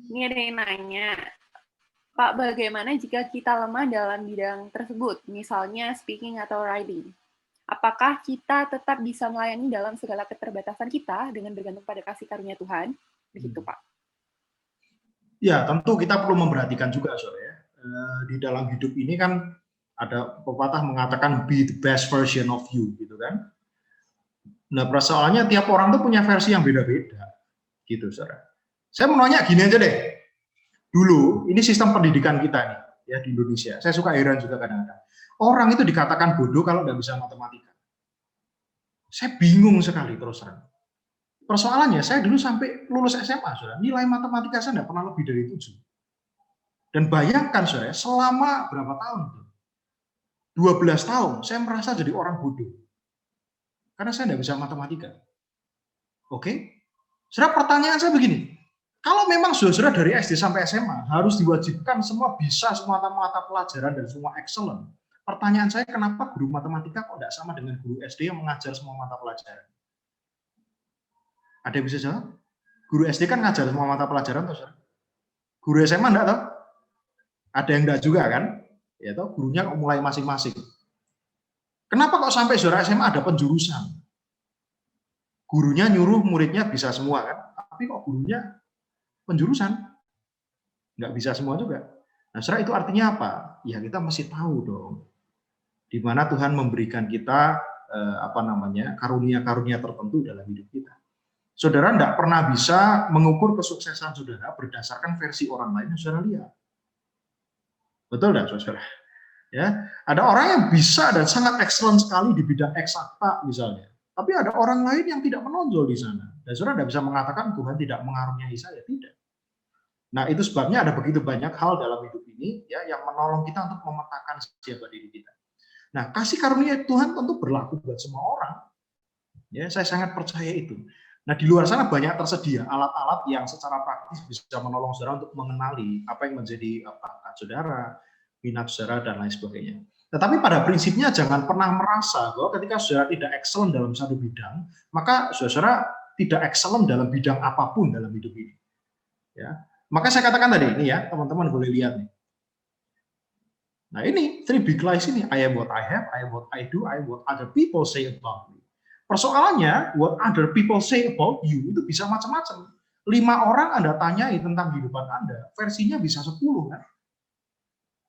Ini ada yang nanya, Pak, bagaimana jika kita lemah dalam bidang tersebut, misalnya speaking atau writing? Apakah kita tetap bisa melayani dalam segala keterbatasan kita dengan bergantung pada kasih karunia Tuhan? Begitu, Pak. Ya, tentu kita perlu memperhatikan juga, saudara ya. Di dalam hidup ini kan ada pepatah mengatakan be the best version of you, gitu kan. Nah, persoalannya tiap orang tuh punya versi yang beda-beda, gitu, saudara. Saya mau nanya gini aja deh. Dulu, ini sistem pendidikan kita nih, ya di Indonesia. Saya suka heran juga kadang-kadang. Orang itu dikatakan bodoh kalau nggak bisa matematika. Saya bingung sekali terus terang. Persoalannya, saya dulu sampai lulus SMA, saudara, nilai matematika saya nggak pernah lebih dari 7. Dan bayangkan, saudara, selama berapa tahun? 12 tahun, saya merasa jadi orang bodoh. Karena saya nggak bisa matematika. Oke? Saudara, pertanyaan saya begini. Kalau memang saudara dari SD sampai SMA harus diwajibkan semua bisa semua mata pelajaran dan semua excellent. Pertanyaan saya, kenapa guru matematika kok tidak sama dengan guru SD yang mengajar semua mata pelajaran? Ada yang bisa jawab? Guru SD kan ngajar semua mata pelajaran, toh, saudara? Guru SMA enggak, toh? Ada yang enggak juga kan? Ya, toh, gurunya mulai masing-masing. Kenapa kok sampai saudara SMA ada penjurusan? Gurunya nyuruh muridnya bisa semua kan? Tapi kok gurunya penjurusan? Nggak bisa semua juga. Nah, saudara, itu artinya apa? Ya, kita mesti tahu dong, di mana Tuhan memberikan kita karunia-karunia tertentu dalam hidup kita. Saudara tidak pernah bisa mengukur kesuksesan saudara berdasarkan versi orang lain yang saudara lihat. Betul tidak, saudara? Ya, ada orang yang bisa dan sangat excellent sekali di bidang eksakta misalnya, tapi ada orang lain yang tidak menonjol di sana. Dan saudara tidak bisa mengatakan Tuhan tidak mengaruniai saya, tidak. Nah, itu sebabnya ada begitu banyak hal dalam hidup ini ya yang menolong kita untuk memetakan siapa diri kita. Nah, kasih karunia Tuhan tentu berlaku buat semua orang. Ya, saya sangat percaya itu. Nah, di luar sana banyak tersedia alat-alat yang secara praktis bisa menolong saudara untuk mengenali apa yang menjadi bakat saudara, minat saudara, dan lain sebagainya. Tetapi pada prinsipnya jangan pernah merasa bahwa ketika saudara tidak excellent dalam satu bidang, maka saudara tidak excellent dalam bidang apapun dalam hidup ini. Ya, maka saya katakan tadi ini ya, teman-teman boleh lihat nih. Nah, ini three big lies ini, I am what I have, I am what I do, I am what other people say about me. Persoalannya, what other people say about you itu bisa macam-macam. 5 orang Anda tanyai tentang kehidupan Anda, versinya bisa 10 kan?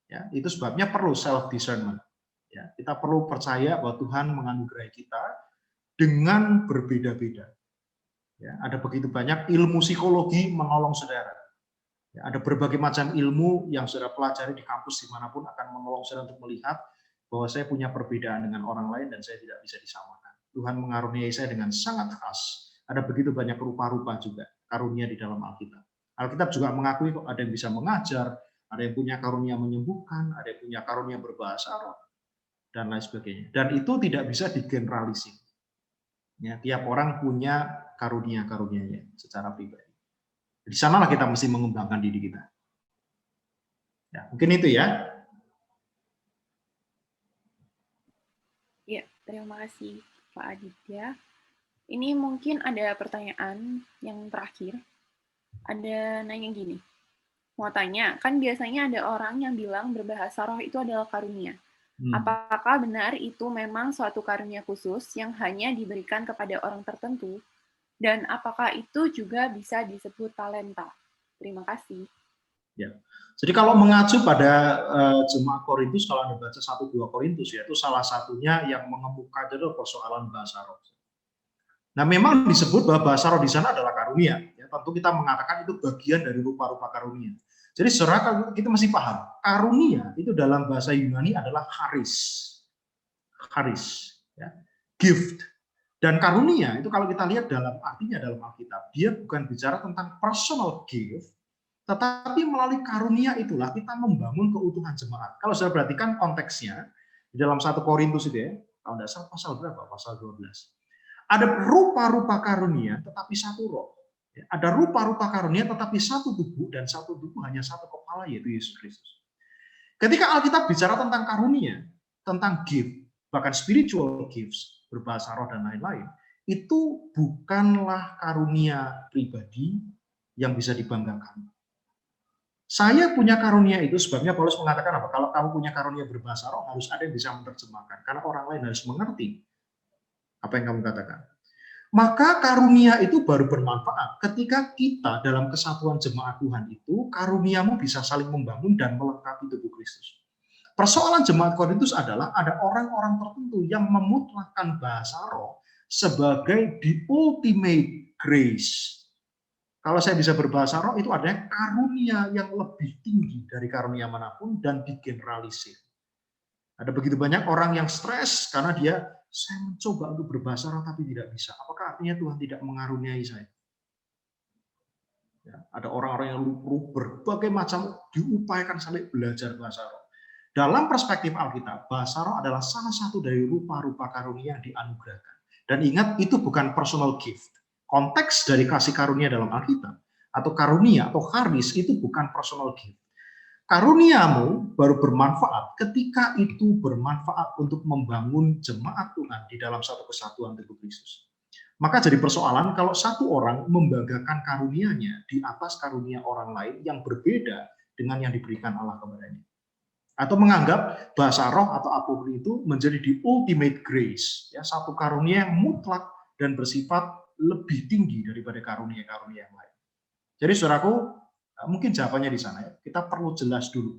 Ya, itu sebabnya perlu self discernment. Ya, kita perlu percaya bahwa Tuhan menganugerahi kita dengan berbeda-beda. Ya, ada begitu banyak ilmu psikologi menolong saudara. Ya, ada berbagai macam ilmu yang saudara pelajari di kampus dimanapun akan menolong saudara untuk melihat bahwa saya punya perbedaan dengan orang lain dan saya tidak bisa disamakan. Tuhan mengaruniai saya dengan sangat khas. Ada begitu banyak rupa-rupa juga karunia di dalam Alkitab. Alkitab juga mengakui kok ada yang bisa mengajar, ada yang punya karunia menyembuhkan, ada yang punya karunia berbahasa roh, dan lain sebagainya. Dan itu tidak bisa digeneralisir. Ya, tiap orang punya karunia-karunianya secara pribadi. Di sanalah kita mesti mengembangkan diri kita. Ya, mungkin itu ya. Ya, terima kasih Pak Aditya. Ini mungkin ada pertanyaan yang terakhir. Ada nanya gini. Mau tanya, kan biasanya ada orang yang bilang berbahasa roh itu adalah karunia. Apakah benar itu memang suatu karunia khusus yang hanya diberikan kepada orang tertentu? Dan apakah itu juga bisa disebut talenta? Terima kasih. Ya. Jadi kalau mengacu pada jemaat Korintus, kalau Anda baca 1-2 Korintus, yaitu salah satunya yang mengemuka adalah persoalan bahasa roh. Nah, memang disebut bahwa bahasa roh di sana adalah karunia. Ya, tentu kita mengatakan itu bagian dari rupa-rupa karunia. Jadi saudara, kita mesti paham, karunia itu dalam bahasa Yunani adalah charis. Charis, ya. Gift. Dan karunia itu kalau kita lihat dalam artinya dalam Alkitab, dia bukan bicara tentang personal gift, tetapi melalui karunia itulah kita membangun keutuhan jemaat. Kalau saya perhatikan konteksnya, di dalam 1 Korintus itu ya, kalau tidak salah pasal berapa? Pasal 12. Ada rupa-rupa karunia tetapi satu roh. Ada rupa-rupa karunia tetapi satu tubuh, dan satu tubuh hanya satu kepala, yaitu Yesus Kristus. Ketika Alkitab bicara tentang karunia, tentang gift, bahkan spiritual gifts, berbahasa roh dan lain-lain, itu bukanlah karunia pribadi yang bisa dibanggakan. Saya punya karunia itu, sebabnya Paulus mengatakan apa? Kalau kamu punya karunia berbahasa roh, harus ada yang bisa menerjemahkan, karena orang lain harus mengerti apa yang kamu katakan. Maka karunia itu baru bermanfaat ketika kita dalam kesatuan jemaat Tuhan itu, karuniamu bisa saling membangun dan melengkapi tubuh Kristus. Persoalan jemaat Korintus adalah ada orang-orang tertentu yang memutlakkan bahasa roh sebagai the ultimate grace. Kalau saya bisa berbahasa roh, itu adalah karunia yang lebih tinggi dari karunia manapun dan digeneralisir. Ada begitu banyak orang yang stres karena saya mencoba untuk berbahasa roh tapi tidak bisa. Apakah artinya Tuhan tidak mengaruniai saya? Ya, ada orang-orang yang berbagai macam diupayakan sampai belajar bahasa roh. Dalam perspektif Alkitab, bahasa roh adalah salah satu dari rupa-rupa karunia yang dianugerahkan. Dan ingat, itu bukan personal gift. Konteks dari kasih karunia dalam Alkitab, atau karunia, atau charis, itu bukan personal gift. Karuniamu baru bermanfaat ketika itu bermanfaat untuk membangun jemaat Tuhan di dalam satu kesatuan tubuh Kristus. Maka jadi persoalan kalau satu orang membanggakan karunianya di atas karunia orang lain yang berbeda dengan yang diberikan Allah kepadanya. Atau menganggap bahasa roh atau apapun itu menjadi the ultimate grace, ya, satu karunia yang mutlak dan bersifat lebih tinggi daripada karunia-karunia yang lain. Jadi saudaraku, mungkin jawabannya di sana ya. Kita perlu jelas dulu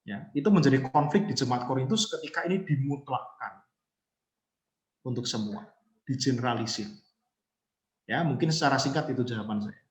Ya, itu menjadi konflik di jemaat Korintus ketika ini dimutlakkan untuk semua, digeneralisir. Ya, mungkin secara singkat itu jawaban saya.